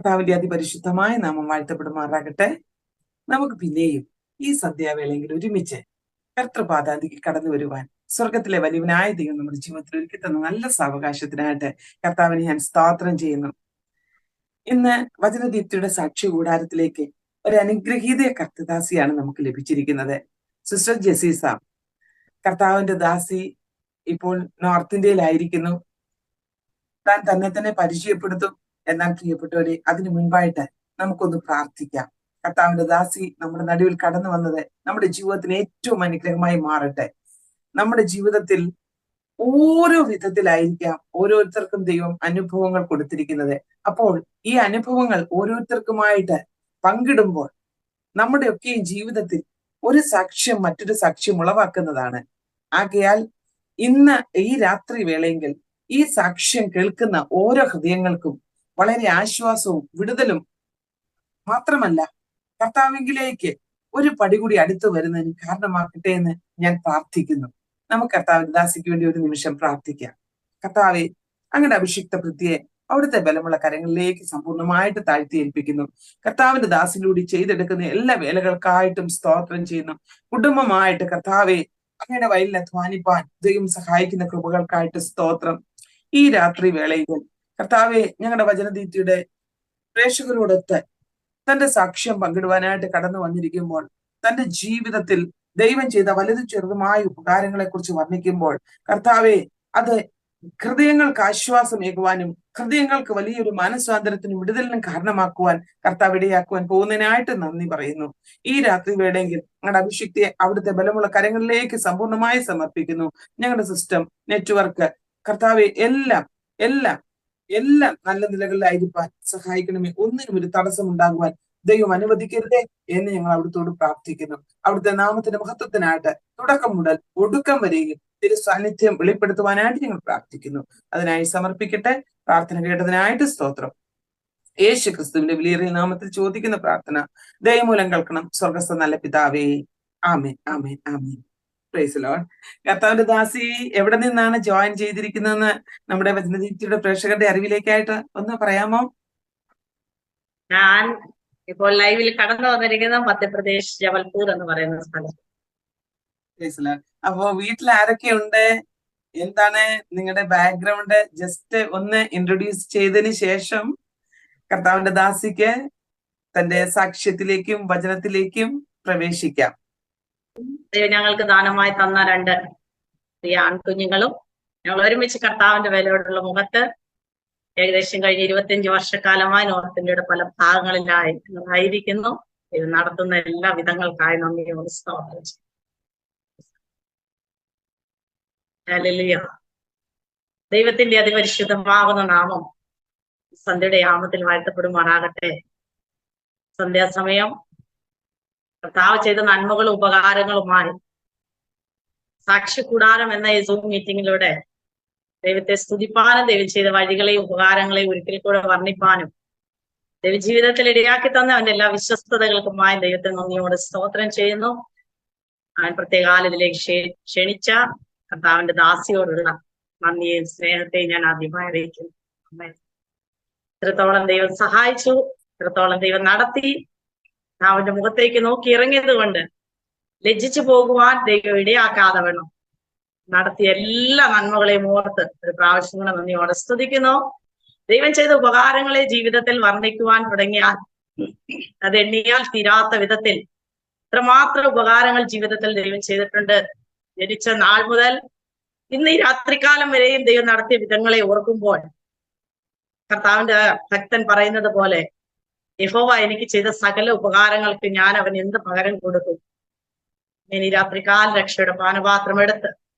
കർത്താവിന്റെ അതിപരിശുദ്ധമായ നാമം വാഴ്ത്തപ്പെടുമാറാകട്ടെ. നമുക്ക് പിന്നെയും ഈ സന്ധ്യാവേളയെങ്കിൽ ഒരുമിച്ച് കർത്തൃപാദാന്തിക്ക് കടന്നു വരുവാൻ സ്വർഗത്തിലെ വലിയവനായ ദൈവം നമ്മുടെ ജീവിതത്തിൽ ഒരുക്കി തന്ന നല്ല സാവകാശത്തിനായിട്ട് കർത്താവിനെ ഞാൻ സ്തോത്രം ചെയ്യുന്നു. ഇന്ന് വചനദീപ്തിയുടെ സാക്ഷ്യ കൂടാരത്തിലേക്ക് ഒരു അനുഗ്രഹീത കർത്തദാസിയാണ് നമുക്ക് ലഭിച്ചിരിക്കുന്നത്. സിസ്റ്റർ ജെസീസ. കർത്താവിന്റെ ദാസി ഇപ്പോൾ നോർത്ത് ഇന്ത്യയിലായിരിക്കുന്നു. താൻ തന്നെ തന്നെ പരിചയപ്പെടുത്തും. എന്നാൽ പ്രിയപ്പെട്ടവരെ, അതിനു മുൻപായിട്ട് നമുക്കൊന്ന് പ്രാർത്ഥിക്കാം. കർത്താവിന്റെ ദാസി നമ്മുടെ നടുവിൽ കടന്നു വന്നത് നമ്മുടെ ജീവിതത്തിന് ഏറ്റവും അനുഗ്രഹമായി മാറട്ടെ. നമ്മുടെ ജീവിതത്തിൽ ഓരോ വിധത്തിലായിരിക്കാം ഓരോരുത്തർക്കും ദൈവം അനുഭവങ്ങൾ കൊടുത്തിരിക്കുന്നത്. അപ്പോൾ ഈ അനുഭവങ്ങൾ ഓരോരുത്തർക്കുമായിട്ട് പങ്കിടുമ്പോൾ നമ്മുടെയൊക്കെ ജീവിതത്തിൽ ഒരു സാക്ഷ്യം മറ്റൊരു സാക്ഷ്യം ഉളവാക്കുന്നതാണ്. ആകയാൽ ഇന്ന് ഈ രാത്രി വേളയെങ്കിൽ ഈ സാക്ഷ്യം കേൾക്കുന്ന ഓരോ ഹൃദയങ്ങൾക്കും വളരെ ആശ്വാസവും വിടുതലും മാത്രമല്ല, കർത്താവിലേക്ക് ഒരു പടി കൂടി അടുത്തു വരുന്നതിന് കാരണമാക്കട്ടെ എന്ന് ഞാൻ പ്രാർത്ഥിക്കുന്നു. നമുക്ക് കർത്താവിന്റെ ദാസിക്ക് വേണ്ടി ഒരു നിമിഷം പ്രാർത്ഥിക്കാം. കർത്താവെ, അങ്ങയുടെ അഭിഷിക്ത വൃത്തിയെ അവിടുത്തെ ബലമുള്ള കരങ്ങളിലേക്ക് സമ്പൂർണ്ണമായിട്ട് താഴ്ത്തി ഏൽപ്പിക്കുന്നു. കർത്താവിന്റെ ദാസിലൂടെ ചെയ്തെടുക്കുന്ന എല്ലാ വേലകൾക്കായിട്ടും സ്തോത്രം ചെയ്യുന്നു. കുടുംബമായിട്ട് കർത്താവെ, അങ്ങയുടെ വയലിൽ അധ്വാനിപ്പാൻ ദൈവം സഹായിക്കുന്ന കൃപകൾക്കായിട്ട് സ്തോത്രം. ഈ രാത്രി വേളയിൽ കർത്താവെ, ഞങ്ങളുടെ വചനദീപ്തിയുടെ പ്രേക്ഷകരോടൊത്ത് തന്റെ സാക്ഷ്യം പങ്കിടുവാനായിട്ട് കടന്നു വന്നിരിക്കുമ്പോൾ തന്റെ ജീവിതത്തിൽ ദൈവം ചെയ്ത വലുതും ചെറുതുമായ ഉപകാരങ്ങളെ കുറിച്ച് വർണ്ണിക്കുമ്പോൾ കർത്താവെ, അത് ഹൃദയങ്ങൾക്ക് ആശ്വാസമേകുവാനും ഹൃദയങ്ങൾക്ക് വലിയൊരു മാനസാന്തരത്തിനും വിടുതലിനും കാരണമാക്കുവാൻ കർത്താവ് ഇടയാക്കുവാൻ പോകുന്നതിനായിട്ട് നന്ദി പറയുന്നു. ഈ രാത്രി വേളയെങ്കിൽ ഞങ്ങളുടെ അഭിഷിക്തിയെ അവിടുത്തെ ബലമുള്ള കരങ്ങളിലേക്ക് സമ്പൂർണ്ണമായി സമർപ്പിക്കുന്നു. ഞങ്ങളുടെ സിസ്റ്റം, നെറ്റ്വർക്ക്, കർത്താവെ, എല്ലാം എല്ലാം എല്ലാം നല്ല നിലകളിലായിരിക്കാൻ സഹായിക്കണമേ. ഒന്നിനും ഒരു തടസ്സം ഉണ്ടാകുവാൻ ദൈവം അനുവദിക്കരുതേ എന്ന് ഞങ്ങൾ അവിടുത്തോട് പ്രാർത്ഥിക്കുന്നു. അവിടുത്തെ നാമത്തിന്റെ മഹത്വത്തിനായിട്ട് തുടക്കം മുതൽ ഒടുക്കം വരെയും തിരു സാന്നിധ്യം വെളിപ്പെടുത്തുവാനായിട്ട് ഞങ്ങൾ പ്രാർത്ഥിക്കുന്നു. അതിനായി സമർപ്പിക്കട്ടെ. പ്രാർത്ഥന കേട്ടതിനായിട്ട് സ്തോത്രം. യേശു ക്രിസ്തുവിന്റെ വിലയേറിയ നാമത്തിൽ ചോദിക്കുന്ന പ്രാർത്ഥന ദയമൂലം കേൾക്കണം സ്വർഗസ്ഥ നല്ല പിതാവേ. ആമേൻ, ആമേൻ, ആമേൻ. Praise Lord. കർത്താവിന്റെ ദാസി എവിടെ നിന്നാണ് ജോയിൻ ചെയ്തിരിക്കുന്നതെന്ന് നമ്മുടെ വചനദീപ്തിയുടെ പ്രേക്ഷകരുടെ അറിവിലേക്കായിട്ട് ഒന്ന് പറയാമോ? ഞാൻ ഇപ്പോൾ ലൈവിൽ കടന്നു വന്നിരിക്കുന്ന മധ്യപ്രദേശ് ജബൽപൂർ എന്ന് പറയുന്ന സ്ഥലം. അപ്പോ വീട്ടിൽ ആരൊക്കെയുണ്ട്, എന്താണ് നിങ്ങളുടെ ബാക്ക്ഗ്രൗണ്ട്, ജസ്റ്റ് ഒന്ന് ഇൻട്രൊഡ്യൂസ് ചെയ്തതിന് ശേഷം കർത്താവിന്റെ ദാസിക്ക് തന്റെ സാക്ഷ്യത്തിലേക്കും വചനത്തിലേക്കും പ്രവേശിക്കാം. ഞങ്ങൾക്ക് ദാനമായി തന്ന 2 പ്രിയ ആൺകുഞ്ഞുങ്ങളും ഞങ്ങൾ ഒരുമിച്ച് കർത്താവിന്റെ വിലയോടുള്ള മുഖത്ത് ഏകദേശം കഴിഞ്ഞ 25 വർഷക്കാലമായി നോർത്ത് ഇന്ത്യയുടെ പല ഭാഗങ്ങളിലായിരിക്കുന്നു. ഇത് നടത്തുന്ന എല്ലാ വിധങ്ങൾക്കായി നന്ദിയോട് സ്തോത്രം ചെയ്യും. ഹല്ലേലൂയ. ദൈവത്തിന്റെ അതിപരിശുദ്ധമാകുന്ന നാമം സന്ധ്യയുടെ യാമത്തിൽ വാഴ്ത്തപ്പെടുമാറാകട്ടെ. സന്ധ്യാസമയം കർത്താവ് ചെയ്ത നന്മകളും ഉപകാരങ്ങളുമായി സാക്ഷി കൂടാരം എന്ന ഈ സൂം മീറ്റിങ്ങിലൂടെ ദൈവത്തെ സ്തുതിപ്പാനും ദൈവം ചെയ്ത വഴികളെയും ഉപകാരങ്ങളെയും ഒരിക്കൽ കൂടെ വർണ്ണിപ്പാനും ദൈവ ജീവിതത്തിൽ ഇടയാക്കി തന്ന അവന്റെ എല്ലാ വിശ്വസ്തതകൾക്കുമായി ദൈവത്തെ നന്ദിയോട് സ്തോത്രം ചെയ്യുന്നു. അവൻ പ്രത്യേകാല ഇതിലേക്ക് ക്ഷണിച്ച കർത്താവിന്റെ ദാസിയോടുള്ള നന്ദിയെയും സ്നേഹത്തെയും ഞാൻ ആദ്യമായി അറിയിക്കുന്നു. ഇത്രത്തോളം ദൈവം സഹായിച്ചു, ഇത്രത്തോളം ദൈവം നടത്തി. അവന്റെ മുഖത്തേക്ക് നോക്കി ഇറങ്ങിയത് കൊണ്ട് ലജ്ജിച്ചു പോകുവാൻ ദൈവം ഇടയാക്കാതെ വേണം നടത്തിയ എല്ലാ നന്മകളെയും ഓർത്ത് ഒരു പ്രാവശ്യം കൂടെ നന്ദിയോടെ സ്തുതിക്കുന്നു. ദൈവം ചെയ്ത ഉപകാരങ്ങളെ ജീവിതത്തിൽ വർണ്ണിക്കുവാൻ തുടങ്ങിയാൽ അത് എണ്ണിയാൽ തീരാത്ത വിധത്തിൽ ഇത്രമാത്രം ഉപകാരങ്ങൾ ജീവിതത്തിൽ ദൈവം ചെയ്തിട്ടുണ്ട്. ജനിച്ച നാൾ മുതൽ ഇന്ന് ഈ രാത്രികാലം വരെയും ദൈവം നടത്തിയ വിധങ്ങളെ ഓർക്കുമ്പോൾ കർത്താവിന്റെ ഭക്തൻ പറയുന്നത് പോലെ, യഹോവ എനിക്ക് ചെയ്ത സകല ഉപകാരങ്ങൾക്ക് ഞാൻ അവൻ എന്ത് പകരം കൊടുക്കും. ഇനി രാത്രികാല രക്ഷയുടെ പാനപാത്രം എടുത്ത്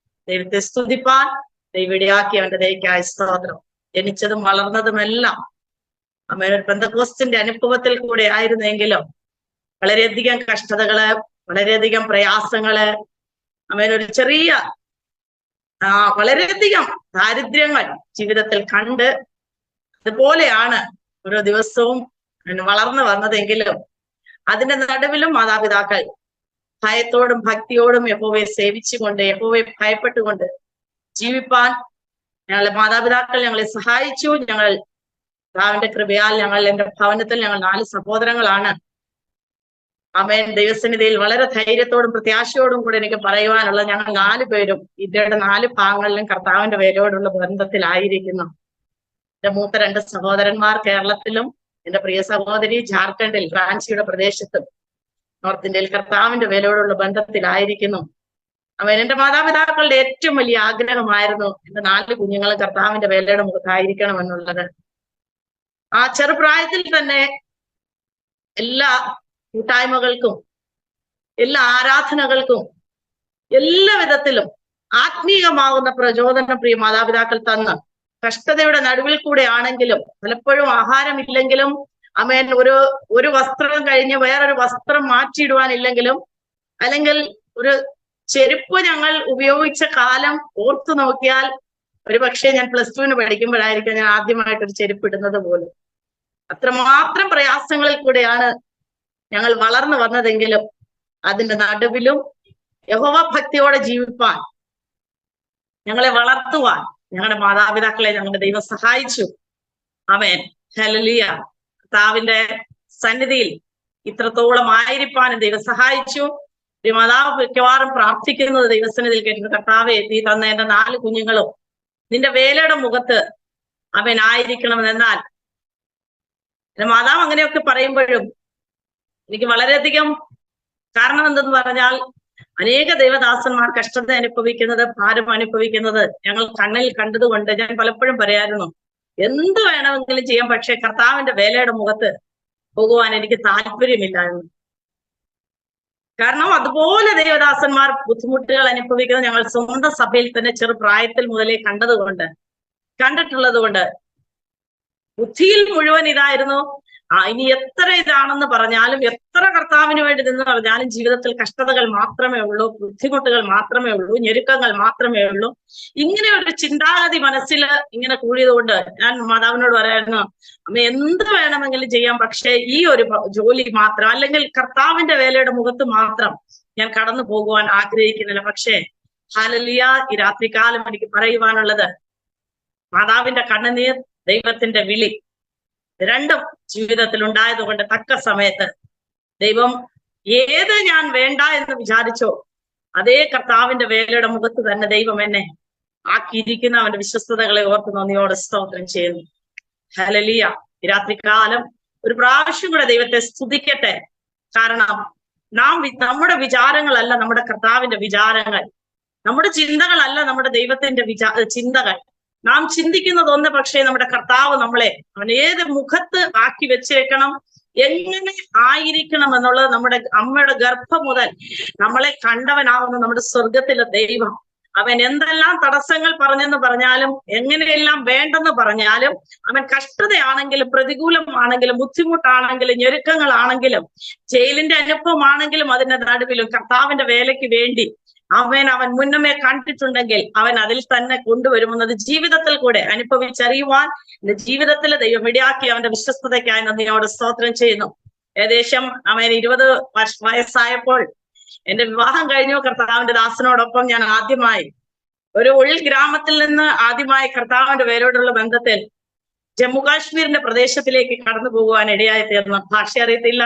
ദൈവത്തെ സ്തുതിപ്പാൻ ദൈവം ഇടയാക്കി അവന്റെ ദയക്കായ സ്തോത്രം. ജനിച്ചതും വളർന്നതുമെല്ലാം അമ്മ പെന്തക്കോസ്തിന്റെ അനുഭവത്തിൽ കൂടെ ആയിരുന്നെങ്കിലും വളരെയധികം കഷ്ടതകള്, വളരെയധികം പ്രയാസങ്ങള്, ഒരു ചെറിയ വളരെയധികം ദാരിദ്ര്യങ്ങൾ ജീവിതത്തിൽ കണ്ട് അതുപോലെയാണ് ഓരോ ദിവസവും വളർന്നു വന്നതെങ്കിലും അതിന്റെ നടുവിലും മാതാപിതാക്കൾ ഭയത്തോടും ഭക്തിയോടും യഹോവയെ സേവിച്ചുകൊണ്ട് യഹോവയെ ഭയപ്പെട്ടുകൊണ്ട് ജീവിപ്പാൻ ഞങ്ങളെ മാതാപിതാക്കൾ ഞങ്ങളെ സഹായിച്ചു. ഞങ്ങൾ കർത്താവിന്റെ കൃപയാൽ എന്റെ ഭവനത്തിൽ ഞങ്ങൾ 4 സഹോദരങ്ങളാണ്. ആമേൻ. ദൈവസന്നിധിയിൽ വളരെ ധൈര്യത്തോടും പ്രത്യാശയോടും കൂടെ എനിക്ക് പറയുവാനുള്ളത്, ഞങ്ങൾ 4 പേരും ഇന്ത്യയുടെ 4 ഭാഗങ്ങളിലും കർത്താവിന്റെ വേലയോടുള്ള ബന്ധത്തിലായിരിക്കുന്നു. എന്റെ മൂത്ത 2 സഹോദരന്മാർ കേരളത്തിലും, എന്റെ പ്രിയ സഹോദരി ജാർഖണ്ഡിൽ റാഞ്ചിയുടെ പ്രദേശത്തും നോർത്ത് ഇന്ത്യയിൽ കർത്താവിന്റെ വേലയോടുള്ള ബന്ധത്തിലായിരിക്കുന്നു. അവൻ എന്റെ മാതാപിതാക്കളുടെ ഏറ്റവും വലിയ ആഗ്രഹമായിരുന്നു എന്റെ 4 കുഞ്ഞുങ്ങളും കർത്താവിന്റെ വേലയുടെ മുഖത്തായിരിക്കണം എന്നുള്ളത്. ആ ചെറുപ്രായത്തിൽ തന്നെ എല്ലാ കൂട്ടായ്മകൾക്കും, എല്ലാ ആരാധനകൾക്കും, എല്ലാ വിധത്തിലും ആത്മീയമാകുന്ന പ്രചോദനം പ്രിയ മാതാപിതാക്കൾ തന്ന്, കഷ്ടതയുടെ നടുവിൽ കൂടെ ആണെങ്കിലും, പലപ്പോഴും ആഹാരമില്ലെങ്കിലും, അമേൻ, ഒരു വസ്ത്രം കഴിഞ്ഞ് വേറൊരു വസ്ത്രം മാറ്റിയിടുവാനില്ലെങ്കിലും, അല്ലെങ്കിൽ ഒരു ചെരുപ്പ് ഞങ്ങൾ ഉപയോഗിച്ച കാലം ഓർത്തു നോക്കിയാൽ, ഒരു പക്ഷേ ഞാൻ +2 പഠിക്കുമ്പോഴായിരിക്കും ഞാൻ ആദ്യമായിട്ടൊരു ചെരുപ്പ് ഇടുന്നത് പോലും. അത്രമാത്രം പ്രയാസങ്ങളിൽ കൂടെയാണ് ഞങ്ങൾ വളർന്നു വന്നതെങ്കിലും അതിന്റെ നടുവിലും യഹോവ ഭക്തിയോടെ ജീവിപ്പാൻ, ഞങ്ങളെ വളർത്തുവാൻ ഞങ്ങളുടെ മാതാപിതാക്കളെ ഞങ്ങളുടെ ദൈവം സഹായിച്ചു. ആമേൻ. ഹല്ലേലൂയ. കർത്താവിന്റെ സന്നിധിയിൽ ഇത്രത്തോളം ആയിരിക്കാനും ദൈവം സഹായിച്ചു. മാതാവ് മിക്കവാറും പ്രാർത്ഥിക്കുന്നത് ദൈവസന്നിധിയിൽ കേട്ടിട്ട്, കർത്താവേ, നീ തന്ന എന്റെ 4 കുഞ്ഞുങ്ങളും നിന്റെ വേലയുടെ മുഖത്ത് അവൻ ആയിരിക്കണമെന്നാൽ, മാതാവ് അങ്ങനെയൊക്കെ പറയുമ്പോഴും എനിക്ക് വളരെയധികം, കാരണം എന്തെന്ന് പറഞ്ഞാൽ, അനേക ദൈവദാസന്മാർ കഷ്ടത അനുഭവിക്കുന്നത്, ഭാരം അനുഭവിക്കുന്നത് ഞങ്ങൾ കണ്ണിൽ കണ്ടതുകൊണ്ട് ഞാൻ പലപ്പോഴും പറയായിരുന്നു, എന്ത് വേണമെങ്കിലും ചെയ്യാം, പക്ഷെ കർത്താവിന്റെ വേലയുടെ മുഖത്ത് പോകുവാൻ എനിക്ക് താല്പര്യമില്ല എന്ന്. കാരണം അതുപോലെ ദൈവദാസന്മാർ ബുദ്ധിമുട്ടുകൾ അനുഭവിക്കുന്നത് ഞങ്ങൾ സ്വന്തം സഭയിൽ തന്നെ ചെറുപ്രായത്തിൽ മുതലേ കണ്ടിട്ടുള്ളത് കൊണ്ട് ബുദ്ധിയിൽ മുഴുവൻ ഇതായിരുന്നു. ഇനി എത്ര ഇതാണെന്ന് പറഞ്ഞാലും, എത്ര കർത്താവിന് വേണ്ടി നിന്ന് പറഞ്ഞാലും ജീവിതത്തിൽ കഷ്ടതകൾ മാത്രമേ ഉള്ളൂ, ബുദ്ധിമുട്ടുകൾ മാത്രമേ ഉള്ളൂ, ഞെരുക്കങ്ങൾ മാത്രമേ ഉള്ളൂ. ഇങ്ങനെ ഒരു ചിന്താഗതി മനസ്സിൽ ഇങ്ങനെ കൂടിയതുകൊണ്ട് ഞാൻ മാതാവിനോട് പറയായിരുന്നു, അമ്മ എന്ത് വേണമെങ്കിലും ചെയ്യാം, പക്ഷേ ഈ ഒരു ജോലി മാത്രം, അല്ലെങ്കിൽ കർത്താവിന്റെ വേലയുടെ മുഖത്ത് മാത്രം ഞാൻ കടന്നു പോകുവാൻ ആഗ്രഹിക്കുന്നില്ല. പക്ഷേ ഹല്ലേലൂയ, ഈ രാത്രികാലം എനിക്ക് പറയുവാനുള്ളത്, മാതാവിന്റെ കണ്ണുനീർ, ദൈവത്തിന്റെ വിളി, രണ്ടും ജീവിതത്തിൽ ഉണ്ടായതുകൊണ്ട് തക്ക സമയത്ത് ദൈവം ഏത് ഞാൻ വേണ്ട എന്ന് വിചാരിച്ചോ അതേ കർത്താവിന്റെ വേലയുടെ മുഖത്ത് തന്നെ ദൈവം എന്നെ ആക്കിയിരിക്കുന്ന അവന്റെ വിശ്വസ്തതകളെ ഓർത്ത് നന്ദിയോടെ സ്തോത്രം ചെയ്യുന്നു. ഹല്ലേലൂയ. ഈ രാത്രികാലം ഒരു പ്രാവശ്യം കൂടെ ദൈവത്തെ സ്തുതിക്കട്ടെ. കാരണം നമ്മുടെ വിചാരങ്ങളല്ല നമ്മുടെ കർത്താവിന്റെ വിചാരങ്ങൾ, നമ്മുടെ ചിന്തകളല്ല നമ്മുടെ ദൈവത്തിന്റെ ചിന്തകൾ. നാം ചിന്തിക്കുന്നത് ഒന്ന്, പക്ഷേ നമ്മുടെ കർത്താവ് നമ്മളെ അവൻ ഏത് മുഖത്ത് ആക്കി വെച്ചേക്കണം, എങ്ങനെ ആയിരിക്കണം എന്നുള്ളത് നമ്മുടെ അമ്മയുടെ ഗർഭം മുതൽ നമ്മളെ കണ്ടവനാവുന്ന നമ്മുടെ സ്വർഗത്തിലെ ദൈവം, അവൻ എന്തെല്ലാം തടസ്സങ്ങൾ പറഞ്ഞെന്ന് പറഞ്ഞാലും, എങ്ങനെയെല്ലാം വേണ്ടെന്ന് പറഞ്ഞാലും, അവൻ കഷ്ടതയാണെങ്കിലും, പ്രതികൂലമാണെങ്കിലും, ബുദ്ധിമുട്ടാണെങ്കിലും, ഞെരുക്കങ്ങളാണെങ്കിലും, ജയിലിന്റെ അനുഭവമാണെങ്കിലും, അതിന്റെ നടുവിലും കർത്താവിന്റെ വേലയ്ക്ക് വേണ്ടി അവൻ മുന്നമേ കണ്ടിട്ടുണ്ടെങ്കിൽ അവൻ അതിൽ തന്നെ കൊണ്ടുവരുമെന്നത് ജീവിതത്തിൽ കൂടെ അനുഭവിച്ചറിയുവാൻ ജീവിതത്തിൽ ദൈവം ഇടയാക്കി അവന്റെ വിശ്വസ്തതയ്ക്കായി നന്ദിയോട് സ്തോത്രം ചെയ്യുന്നു. ഏകദേശം അവൻ 20 വയസ്സായപ്പോൾ എന്റെ വിവാഹം കഴിഞ്ഞു. കർത്താവിന്റെ ദാസനോടൊപ്പം ഞാൻ ആദ്യമായി ഒരു ഉൾഗ്രാമത്തിൽ നിന്ന് ആദ്യമായി കർത്താവിന്റെ വേരോടുള്ള ബന്ധത്തിൽ ജമ്മു കാശ്മീരിന്റെ പ്രദേശത്തിലേക്ക് കടന്നു പോകുവാൻ ഇടയായി തീർന്നു. ഭാഷ അറിയത്തില്ല.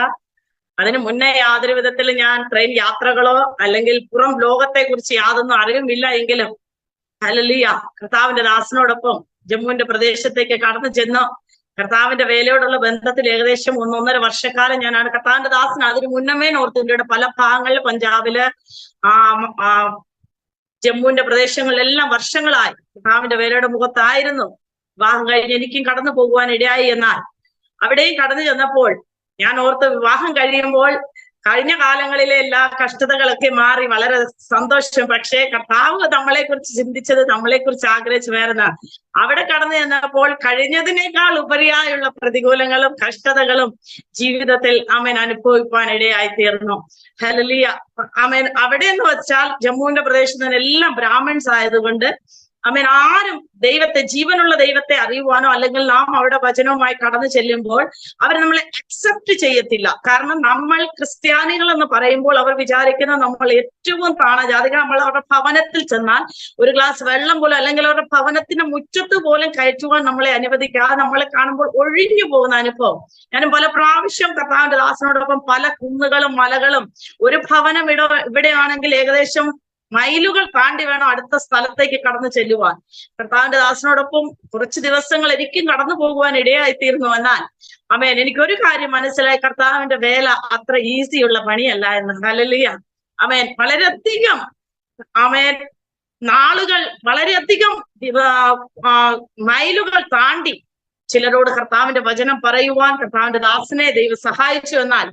അതിന് മുന്നേ യാതൊരു വിധത്തിൽ ഞാൻ ട്രെയിൻ യാത്രകളോ അല്ലെങ്കിൽ പുറം ലോകത്തെ കുറിച്ച് യാതൊന്നും അറിവുമില്ല എങ്കിലും ഹല്ലേലൂയ, കർത്താവിന്റെ ദാസനോടൊപ്പം ജമ്മുവിന്റെ പ്രദേശത്തേക്ക് കടന്നു ചെന്ന് കർത്താവിന്റെ വേലയോടുള്ള ബന്ധത്തിൽ ഏകദേശം 1.5 വർഷക്കാലം ഞാനാണ് കർത്താവിന്റെ ദാസൻ. അതിന് മുന്നമേ നോർത്ത് ഇന്ത്യയുടെ പല ഭാഗങ്ങളിൽ, പഞ്ചാബില്, ജമ്മുവിന്റെ പ്രദേശങ്ങളിലെല്ലാം വർഷങ്ങളായി കർത്താവിന്റെ വേലയുടെ മുഖത്തായിരുന്നു. വിവാഹം കഴിഞ്ഞ് എനിക്കും കടന്നു പോകുവാൻ ഇടയായി. എന്നാൽ അവിടെയും കടന്നു ചെന്നപ്പോൾ ഞാൻ ഓർത്ത്, വിവാഹം കഴിയുമ്പോൾ കഴിഞ്ഞ കാലങ്ങളിലെ എല്ലാ കഷ്ടതകളൊക്കെ മാറി വളരെ സന്തോഷം. പക്ഷേ കർത്താവ് നമ്മളെ കുറിച്ച് ചിന്തിച്ചത്, നമ്മളെ കുറിച്ച് ആഗ്രഹിച്ചു വേറെന്നാണ്. അവിടെ കടന്നു ചെന്നപ്പോൾ കഴിഞ്ഞതിനേക്കാൾ ഉപരിയായുള്ള പ്രതികൂലങ്ങളും കഷ്ടതകളും ജീവിതത്തിൽ അവൻ അനുഭവിക്കാൻ ഇടയായി തീർന്നു. ഹല്ലേലൂയ. അവൻ അവിടെ എന്ന് വെച്ചാൽ ജമ്മുവിന്റെ പ്രദേശത്ത് എല്ലാം ബ്രാഹ്മൺസ് ആയതുകൊണ്ട് ആമേൻ. ആരും ദൈവത്തെ, ജീവനുള്ള ദൈവത്തെ അറിയുവാനോ അല്ലെങ്കിൽ നാം അവിടെ വചനവുമായി കടന്നു ചെല്ലുമ്പോൾ അവർ നമ്മളെ അക്സെപ്റ്റ് ചെയ്യത്തില്ല. കാരണം നമ്മൾ ക്രിസ്ത്യാനികൾ എന്ന് പറയുമ്പോൾ അവർ വിചാരിക്കുന്ന നമ്മൾ ഏറ്റവും താണജാതികൾ. നമ്മൾ അവരുടെ ഭവനത്തിൽ ചെന്നാൽ ഒരു ഗ്ലാസ് വെള്ളം പോലും അല്ലെങ്കിൽ അവരുടെ ഭവനത്തിന്റെ മുറ്റത്ത് പോലും കയറ്റുവാൻ നമ്മളെ അനുവദിക്കാതെ നമ്മളെ കാണുമ്പോൾ ഒഴിഞ്ഞു പോകുന്ന അനുഭവം. ഞാനും പല പ്രാവശ്യം കർത്താവിന്റെ ദാസനോടൊപ്പം പല കുന്നുകളും മലകളും, ഒരു ഭവനം ഇവിടെയാണെങ്കിൽ ഏകദേശം മൈലുകൾ താണ്ടി വേണം അടുത്ത സ്ഥലത്തേക്ക് കടന്നു ചെല്ലുവാൻ. കർത്താവിന്റെ ദാസനോടൊപ്പം കുറച്ച് ദിവസങ്ങൾ എനിക്കും കടന്നു പോകുവാൻ ഇടയായിത്തീർന്നു. എന്നാൽ ആമേൻ, എനിക്കൊരു കാര്യം മനസ്സിലായി, കർത്താവിന്റെ വേല അത്ര ഈസിയുള്ള പണിയല്ല എന്ന്. ഹല്ലേലൂയ. ആമേൻ. വളരെയധികം ആമേൻ നാളുകൾ, വളരെയധികം മൈലുകൾ താണ്ടി ചിലരോട് കർത്താവിന്റെ വചനം പറയുവാൻ കർത്താവിന്റെ ദാസനെ ദൈവം സഹായിച്ചു. എന്നാൽ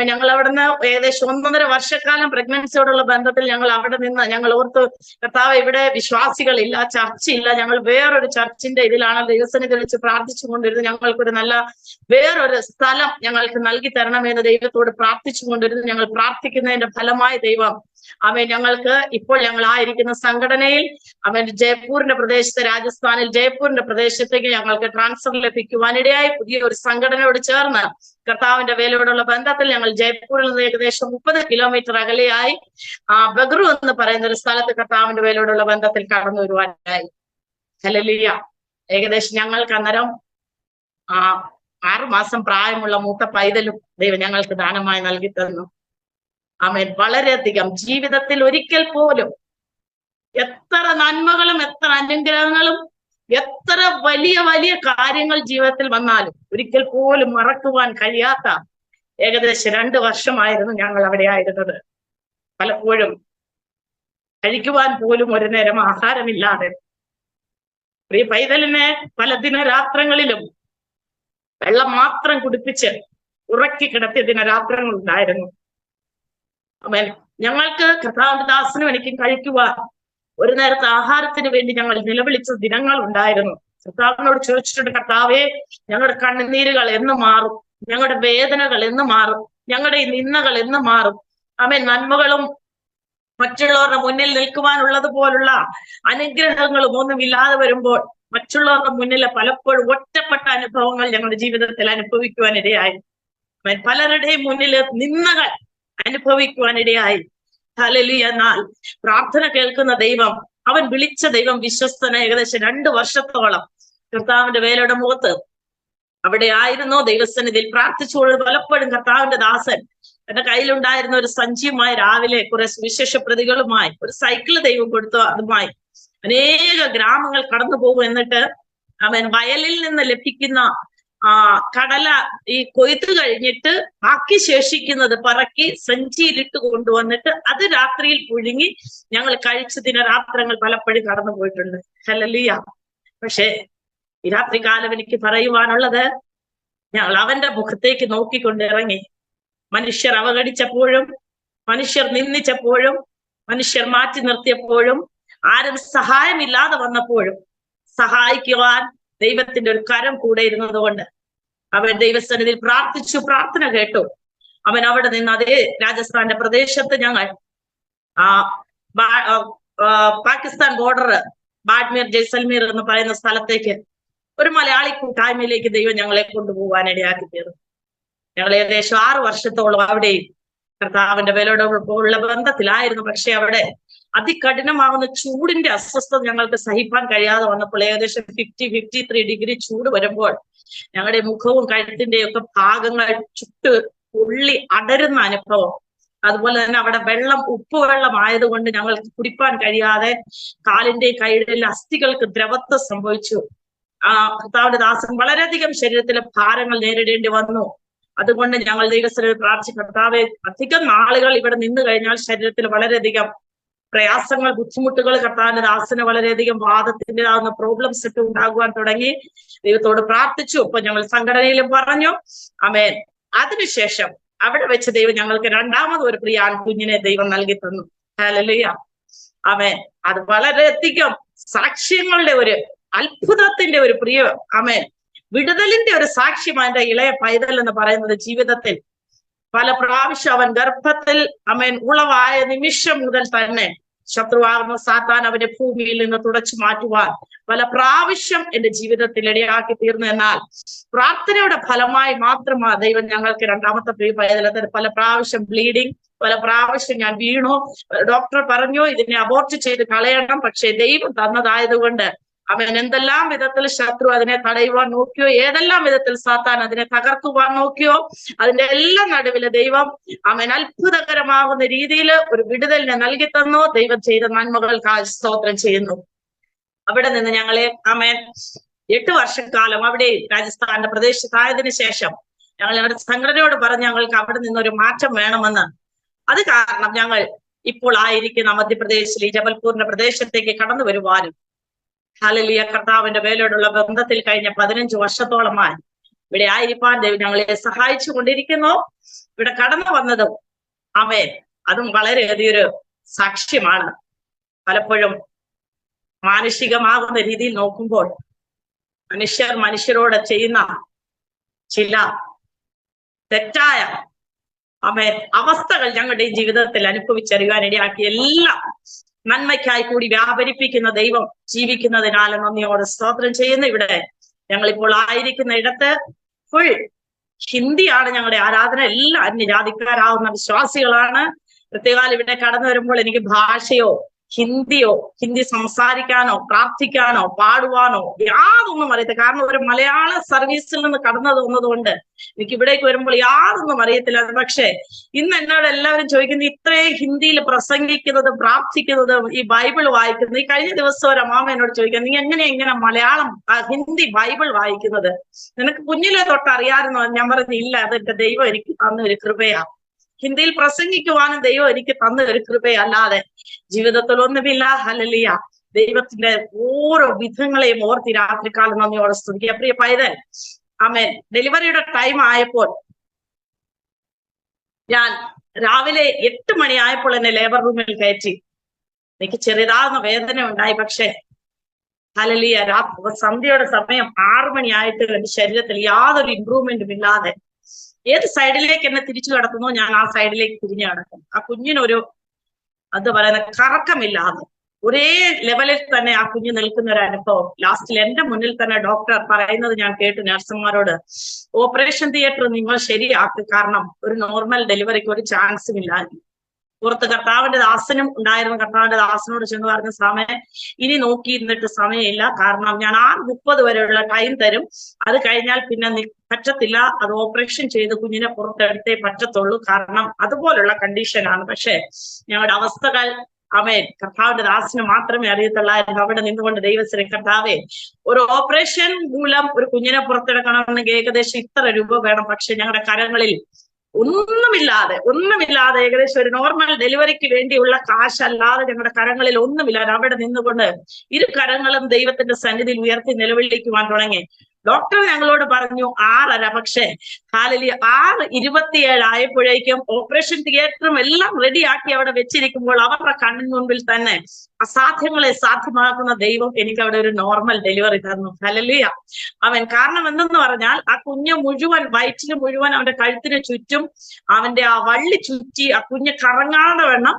ഞങ്ങൾ അവിടുന്ന് ഏകദേശം 1.5 വർഷക്കാലം പ്രഗ്നൻസിയോടുള്ള ബന്ധത്തിൽ ഞങ്ങൾ അവിടെ നിന്ന് ഞങ്ങൾ ഓർത്ത്, കർത്താവ് ഇവിടെ വിശ്വാസികളില്ല, ചർച്ചയില്ല, ഞങ്ങൾ വേറൊരു ചർച്ചിന്റെ ഇതിലാണ് ദൈവസന്നിധി വെച്ച് പ്രാർത്ഥിച്ചുകൊണ്ടിരുന്നത്. ഞങ്ങൾക്കൊരു നല്ല വേറൊരു സ്ഥലം ഞങ്ങൾക്ക് നൽകി തരണമെന്ന് ദൈവത്തോട് പ്രാർത്ഥിച്ചുകൊണ്ടിരുന്നു. ഞങ്ങൾ പ്രാർത്ഥിക്കുന്നതിന്റെ ഫലമായി ദൈവം ഞങ്ങൾക്ക് ഇപ്പോൾ ഞങ്ങൾ ആയിരിക്കുന്ന സംഘടനയിൽ ജയ്പൂരിന്റെ പ്രദേശത്ത്, രാജസ്ഥാനിൽ ജയ്പൂരിന്റെ പ്രദേശത്തേക്ക് ഞങ്ങൾക്ക് ട്രാൻസ്ഫർ ലഭിക്കുവാനിടയായി. പുതിയ ഒരു സംഘടനയോട് ചേർന്ന് കർത്താവിന്റെ വേലയോടുള്ള ബന്ധത്തിൽ ഞങ്ങൾ ജയ്പൂരിൽ നിന്ന് ഏകദേശം 30 കിലോമീറ്റർ അകലെയായി ബഗ്രു എന്ന് പറയുന്ന ഒരു സ്ഥലത്ത് കർത്താവിന്റെ വേലയോടുള്ള ബന്ധത്തിൽ കടന്നു വരുവാനായി. ഹല്ലേലൂയ. ഏകദേശം ഞങ്ങൾക്ക് അന്നേരം 6 മാസം പ്രായമുള്ള മൂത്ത പൈതലും ദൈവം ഞങ്ങൾക്ക് ദാനമായി നൽകി തന്നു. ആമേൻ. വളരെയധികം ജീവിതത്തിൽ ഒരിക്കൽ പോലും എത്ര നന്മകളും എത്ര അനുഗ്രഹങ്ങളും എത്ര വലിയ വലിയ കാര്യങ്ങൾ ജീവിതത്തിൽ വന്നാലും ഒരിക്കൽ പോലും മറക്കുവാൻ കഴിയാത്ത ഏകദേശം 2 വർഷമായിരുന്നു ഞങ്ങൾ അവിടെ ആയിരുന്നത്. പലപ്പോഴും കഴിക്കുവാൻ പോലും ഒരു നേരം ആഹാരമില്ലാതെ പ്രിയ പൈതലിനെ പല ദിനരാത്രങ്ങളിലും വെള്ളം മാത്രം കുടിപ്പിച്ച് ഉറക്കി കിടത്തിയ ദിനരാത്രങ്ങൾ ഉണ്ടായിരുന്നു. ഞങ്ങൾക്ക് കർത്താവിന്റെ ദാസനും എനിക്കും കഴിക്കുവാൻ ഒരു നേരത്തെ ആഹാരത്തിന് വേണ്ടി ഞങ്ങൾ നിലവിളിച്ച ദിനങ്ങൾ ഉണ്ടായിരുന്നു. കർത്താവിനോട് ചോദിച്ചിട്ടുണ്ട്, കർത്താവേ, ഞങ്ങളുടെ കണ്ണുനീരുകൾ എന്ന് മാറും, ഞങ്ങളുടെ വേദനകൾ എന്ന് മാറും, ഞങ്ങളുടെ ഈ നിന്ദകൾ എന്ന് മാറും. ആമേൻ. നന്മകളും മറ്റുള്ളവരുടെ മുന്നിൽ നിൽക്കുവാനുള്ളത് പോലുള്ള അനുഗ്രഹങ്ങളും ഒന്നും ഇല്ലാതെ വരുമ്പോൾ മറ്റുള്ളവരുടെ മുന്നിൽ പലപ്പോഴും ഒറ്റപ്പെട്ട അനുഭവങ്ങൾ ഞങ്ങളുടെ ജീവിതത്തിൽ അനുഭവിക്കുവാനിടയായി. പലരുടെയും മുന്നിൽ നിന്ദകൾ അനുഭവിക്കുവാനിടയായി. ഹല്ലേലൂയ. എന്നാൽ പ്രാർത്ഥന കേൾക്കുന്ന ദൈവം, അവൻ വിളിച്ച ദൈവം വിശ്വസ്തന. ഏകദേശം 2 വർഷത്തോളം കർത്താവിന്റെ വേലയുടെ മുഖത്ത് അവിടെ ആയിരുന്നു. ദൈവസന്നിധിയിൽ പ്രാർത്ഥിച്ചുകൊണ്ട് പലപ്പോഴും കർത്താവിന്റെ ദാസൻ എന്റെ കയ്യിലുണ്ടായിരുന്ന ഒരു സഞ്ചിയുമായി രാവിലെ കുറെ സുവിശേഷ പ്രതികളുമായി ഒരു സൈക്കിള് ദൈവം കൊടുത്തു. അതുമായി അനേക ഗ്രാമങ്ങൾ കടന്നു പോകും. എന്നിട്ട് അവൻ വയലിൽ നിന്ന് ലഭിക്കുന്ന കടല ഈ കൊയ്ത്ത് കഴിഞ്ഞിട്ട് ബാക്കി ശേഷിക്കുന്നത് പറക്കി സഞ്ചിയിലിട്ട് കൊണ്ടുവന്നിട്ട് അത് രാത്രിയിൽ പുഴുങ്ങി ഞങ്ങൾ കഴിച്ച ദിനരാത്രങ്ങൾ പലപ്പോഴും കടന്നു പോയിട്ടുണ്ട്. ഹല്ലേലൂയ. പക്ഷേ ഈ രാത്രി കാലം എനിക്ക് പറയുവാനുള്ളത്, ഞങ്ങൾ അവന്റെ മുഖത്തേക്ക് നോക്കിക്കൊണ്ട് ഇറങ്ങി. മനുഷ്യർ അവഗണിച്ചപ്പോഴും, മനുഷ്യർ നിന്ദിച്ചപ്പോഴും, മനുഷ്യർ മാറ്റി നിർത്തിയപ്പോഴും, ആരും സഹായമില്ലാതെ വന്നപ്പോഴും സഹായിക്കുവാൻ ദൈവത്തിന്റെ ഒരു കരം കൂടെ ഇരുന്നത് കൊണ്ട് അവൻ ദൈവസന്നിധിയിൽ പ്രാർത്ഥിച്ചു. പ്രാർത്ഥന കേട്ടു. അവൻ അവിടെ നിന്ന് അതേ രാജസ്ഥാന്റെ പ്രദേശത്ത് ഞങ്ങൾ പാകിസ്ഥാൻ ബോർഡർ ബാഡ്മീർ ജയ്സൽമീർ എന്ന് പറയുന്ന സ്ഥലത്തേക്ക് ഒരു മലയാളി കൂട്ടായ്മയിലേക്ക് ദൈവം ഞങ്ങളെ കൊണ്ടുപോകാനിടയാക്കി തീർന്നു. ഞങ്ങൾ ഏകദേശം 6 വർഷത്തോളം അവിടെയും കർത്താവിന്റെ വേലയോടുള്ള ബന്ധത്തിലായിരുന്നു. പക്ഷെ അവിടെ അതികഠിനമാകുന്ന ചൂടിന്റെ അസ്വസ്ഥത ഞങ്ങൾക്ക് സഹിപ്പാൻ കഴിയാതെ വന്നപ്പോൾ ഏകദേശം 53 ഡിഗ്രി ചൂട് വരുമ്പോൾ ഞങ്ങളുടെ മുഖവും കഴുത്തിന്റെയും ഒക്കെ ഭാഗങ്ങൾ ചുട്ട് പൊള്ളി അടരുന്ന അനുഭവം. അതുപോലെ തന്നെ അവിടെ വെള്ളം ഉപ്പുവെള്ളം ആയതുകൊണ്ട് ഞങ്ങൾക്ക് കുടിപ്പാൻ കഴിയാതെ കാലിന്റെയും കൈയുടെയും അസ്ഥികൾക്ക് ദ്രവത്വം സംഭവിച്ചു. കർത്താവിന്റെ ദാസൻ വളരെയധികം ശരീരത്തിലെ ഭാരങ്ങൾ നേരിടേണ്ടി വന്നു. അതുകൊണ്ട് ഞങ്ങൾ ദൈവസന്നിധിയിൽ പ്രാർത്ഥിച്ചു, കർത്താവെ, അധികം നാളുകൾ ഇവിടെ നിന്ന് കഴിഞ്ഞാൽ ശരീരത്തിൽ വളരെയധികം പ്രയാസങ്ങൾ, ബുദ്ധിമുട്ടുകൾ, കർത്താവിന്റെ ദാസന് വളരെയധികം വാദത്തിൻ്റെതാകുന്ന പ്രോബ്ലംസ് ഒക്കെ ഉണ്ടാകുവാൻ തുടങ്ങി. ദൈവത്തോട് പ്രാർത്ഥിച്ചു. അപ്പൊ ഞങ്ങൾ സംഘടനയിലും പറഞ്ഞു. ആമേൻ. അതിനുശേഷം അവിടെ വെച്ച് ദൈവം ഞങ്ങൾക്ക് 2ാമത് ഒരു പ്രിയ ആൺകുഞ്ഞിനെ ദൈവം നൽകി തന്നു. ഹല്ലേലൂയ. ആമേൻ. അത് വളരെയധികം സാക്ഷ്യങ്ങളുടെ ഒരു അത്ഭുതത്തിന്റെ ഒരു പ്രിയ ആമേൻ വിടുതലിന്റെ ഒരു സാക്ഷ്യമാണ് എന്റെ ഇളയ പൈതൽ എന്ന് പറയുന്നത്. ജീവിതത്തിൽ പല പ്രാവശ്യം അവൻ ഗർഭത്തിൽ ആമേൻ ഉളവായ നിമിഷം മുതൽ തന്നെ ശത്രുവാകുന്ന സാത്താൻ അവന്റെ ഭൂമിയിൽ നിന്ന് തുടച്ചു മാറ്റുവാൻ പല പ്രാവശ്യം എന്റെ ജീവിതത്തിൽ ഇടയാക്കി തീർന്നു. എന്നാൽ പ്രാർത്ഥനയുടെ ഫലമായി മാത്രമാണ് ദൈവം ഞങ്ങൾക്ക് രണ്ടാമത്തെ പൈതലത്തിന് പല പ്രാവശ്യം ബ്ലീഡിങ്, പല പ്രാവശ്യം ഞാൻ വീണു. ഡോക്ടർ പറഞ്ഞു ഇതിനെ അബോർട്ട് ചെയ്ത് കളയണം. പക്ഷെ ദൈവം തന്നതായതുകൊണ്ട് അവൻ എന്തെല്ലാം വിധത്തിൽ ശത്രു അതിനെ തടയുവാൻ നോക്കിയോ, ഏതെല്ലാം വിധത്തിൽ സാത്താൻ അതിനെ തകർക്കുവാൻ നോക്കിയോ, അതിന്റെ എല്ലാം നടുവില് ദൈവം അവൻ അത്ഭുതകരമാകുന്ന രീതിയിൽ ഒരു വിടുതലിനെ നൽകി തന്നു. ദൈവം ചെയ്ത നന്മകൾക്കായി സ്തോത്രം ചെയ്യുന്നു. അവിടെ നിന്ന് ഞങ്ങളെ ആമേൻ 8 വർഷക്കാലം അവിടെ രാജസ്ഥാന്റെ പ്രദേശത്തായതിനു ശേഷം ഞങ്ങൾ ഞങ്ങളുടെ സംഘടനയോട് പറഞ്ഞ് ഞങ്ങൾക്ക് അവിടെ നിന്നൊരു മാറ്റം വേണമെന്ന്. അത് കാരണം ഞങ്ങൾ ഇപ്പോൾ ആയിരിക്കുന്ന മധ്യപ്രദേശിലെ ജബൽപൂരിന്റെ പ്രദേശത്തേക്ക് കടന്നു വരുവാനും ഹല്ലേലൂയ കർത്താവിന്റെ വേലയോടുള്ള ബന്ധത്തിൽ കഴിഞ്ഞ 15 വർഷത്തോളമായി ഇവിടെ ആയിരിക്കാൻ ദൈവം ഞങ്ങളെ സഹായിച്ചു കൊണ്ടിരിക്കുന്നു. ഇവിടെ കടന്നു വന്നതും ആമേൻ അതും വളരെയധികം സാക്ഷ്യമാണ്. പലപ്പോഴും മാനുഷികമാകുന്ന രീതിയിൽ നോക്കുമ്പോൾ മനുഷ്യർ മനുഷ്യരോട് ചെയ്യുന്ന ചില തെറ്റായ ആമേൻ അവസ്ഥകൾ ഞങ്ങളുടെ ജീവിതത്തിൽ അനുഭവിച്ചറിയാൻ ഇടയാക്കി എല്ലാം നന്മയ്ക്കായി കൂടി വ്യാപരിപ്പിക്കുന്ന ദൈവം ജീവിക്കുന്നതിനാൽ നന്ദിയോടെ സ്തോത്രം ചെയ്യുന്നു. ഇവിടെ ഞങ്ങളിപ്പോൾ ആയിരിക്കുന്ന ഇടത്ത് ഫുൾ ഹിന്ദിയാണ് ഞങ്ങളുടെ ആരാധന. എല്ലാ അന്യജാതിക്കാരാവുന്ന വിശ്വാസികളാണ്. പ്രത്യേകാൽ ഇവിടെ കടന്നു വരുമ്പോൾ എനിക്ക് ഭാഷയോ ഹിന്ദി സംസാരിക്കാനോ പ്രാർത്ഥിക്കാനോ പാടുവാനോ യാതൊന്നും അറിയത്തില്ല. കാരണം ഒരു മലയാള സർവീസിൽ നിന്ന് കടന്നു വന്നതുകൊണ്ട് എനിക്ക് ഇവിടേക്ക് വരുമ്പോൾ യാതൊന്നും അറിയത്തില്ല. പക്ഷെ ഇന്ന് എന്നോട് എല്ലാവരും ചോദിക്കുന്നത് ഇത്രയും ഹിന്ദിയിൽ പ്രസംഗിക്കുന്നതും പ്രാർത്ഥിക്കുന്നതും ഈ ബൈബിൾ വായിക്കുന്നത്. ഈ കഴിഞ്ഞ ദിവസം ഒരു അമ്മാമ എന്നോട് ചോദിക്കുന്നത് നീ എങ്ങനെ മലയാളം ഹിന്ദി ബൈബിൾ വായിക്കുന്നത്, നിനക്ക് കുഞ്ഞിലെ തൊട്ട് അറിയാമായിരുന്നോ? ഞാൻ പറഞ്ഞു ഇല്ല, അതെന്റെ ദൈവം എനിക്ക് തന്ന ഒരു കൃപയാ. ഹിന്ദിയിൽ പ്രസംഗിക്കുവാനും ദൈവം എനിക്ക് തന്ന ഒരു കൃപയല്ലാതെ ജീവിതത്തിൽ ഒന്നുമില്ല. ഹല്ലേലൂയ. ദൈവത്തിന്റെ ഓരോ വിധങ്ങളെയും ഓർത്തി രാത്രികാലം നന്ദിയോടെ സ്തുതിക്കുക. പ്രിയ പൈതൽ ആമേൻ ഡെലിവറിയുടെ ടൈം ആയപ്പോൾ ഞാൻ രാവിലെ 8 മണിയായപ്പോൾ എന്നെ ലേബർ റൂമിൽ കയറ്റി. എനിക്ക് ചെറുതാകുന്ന വേദന ഉണ്ടായി. പക്ഷെ ഹല്ലേലൂയ സന്ധ്യയുടെ സമയം 6 മണിയായിട്ട് എന്റെ ശരീരത്തിൽ യാതൊരു ഇംപ്രൂവ്മെന്റും ഇല്ലാതെ ഏത് സൈഡിലേക്ക് എന്നെ തിരിച്ചു കിടത്തുന്നോ ഞാൻ ആ സൈഡിലേക്ക് തിരിഞ്ഞു കിടക്കും. ആ കുഞ്ഞിനൊരു എന്താ പറയുന്ന കറക്കമില്ലാതെ ഒരേ ലെവലിൽ തന്നെ ആ കുഞ്ഞ് നിൽക്കുന്ന ഒരു അനുഭവം. ലാസ്റ്റിൽ എന്റെ മുന്നിൽ തന്നെ ഡോക്ടർ പറയുന്നത് ഞാൻ കേട്ടു നഴ്സുമാരോട്, ഓപ്പറേഷൻ തിയേറ്റർ നിങ്ങൾ ശരിയാക്കി, കാരണം ഒരു നോർമൽ ഡെലിവറിക്ക് ഒരു ചാൻസും ഇല്ല. പുറത്ത് കർത്താവിന്റെ ദാസനും ഉണ്ടായിരുന്നു. കർത്താവിന്റെ ദാസനോട് ചെന്ന് പറഞ്ഞ സമയം ഇനി നോക്കിയിരുന്നിട്ട് സമയമില്ല, കാരണം ഞാൻ 6:30 വരെയുള്ള ടൈം തരും, അത് കഴിഞ്ഞാൽ പിന്നെ പറ്റത്തില്ല, അത് ഓപ്പറേഷൻ ചെയ്ത് കുഞ്ഞിനെ പുറത്തെടുത്തേ പറ്റത്തുള്ളൂ, കാരണം അതുപോലുള്ള കണ്ടീഷനാണ്. പക്ഷെ ഞങ്ങളുടെ അവസ്ഥകൾ ആമേൻ കർത്താവിന്റെ ദാസന് മാത്രമേ അറിയത്തുള്ളായിരുന്നു. അവിടെ നിന്നുകൊണ്ട് ദൈവശ്രീ കർത്താവേ, ഒരു ഓപ്പറേഷൻ മൂലം ഒരു കുഞ്ഞിനെ പുറത്തെടുക്കണമെങ്കിൽ ഏകദേശം ഇത്ര രൂപ വേണം. പക്ഷെ ഞങ്ങളുടെ കരങ്ങളിൽ ഒന്നുമില്ലാതെ ഏകദേശം ഒരു നോർമൽ ഡെലിവറിക്ക് വേണ്ടിയുള്ള കാശല്ലാതെ ഞങ്ങളുടെ കരങ്ങളിൽ ഒന്നുമില്ലാതെ അവിടെ നിന്നുകൊണ്ട് 2 കരങ്ങളും ദൈവത്തിന്റെ സന്നിധിയിൽ ഉയർത്തി നിലവിളിക്കുവാൻ തുടങ്ങി. ഡോക്ടർ ഞങ്ങളോട് പറഞ്ഞു 6:30, പക്ഷെ കാലിൽ 6:27 ആയപ്പോഴേക്കും ഓപ്പറേഷൻ തിയേറ്ററും എല്ലാം റെഡിയാക്കി അവിടെ വെച്ചിരിക്കുമ്പോൾ അവരുടെ കണ്ണിന് മുൻപിൽ തന്നെ അസാധ്യങ്ങളെ സാധ്യമാക്കുന്ന ദൈവം എനിക്ക് അവിടെ ഒരു നോർമൽ ഡെലിവറി തന്നു. ഹല്ലേലൂയ. അവൻ കാരണം എന്തെന്ന് പറഞ്ഞാൽ ആ കുഞ്ഞ് മുഴുവൻ വയറ്റിന് മുഴുവൻ അവന്റെ കഴുത്തിന് ചുറ്റും അവന്റെ ആ വള്ളി ചുറ്റി ആ കുഞ്ഞ് കറങ്ങാതെ വേണം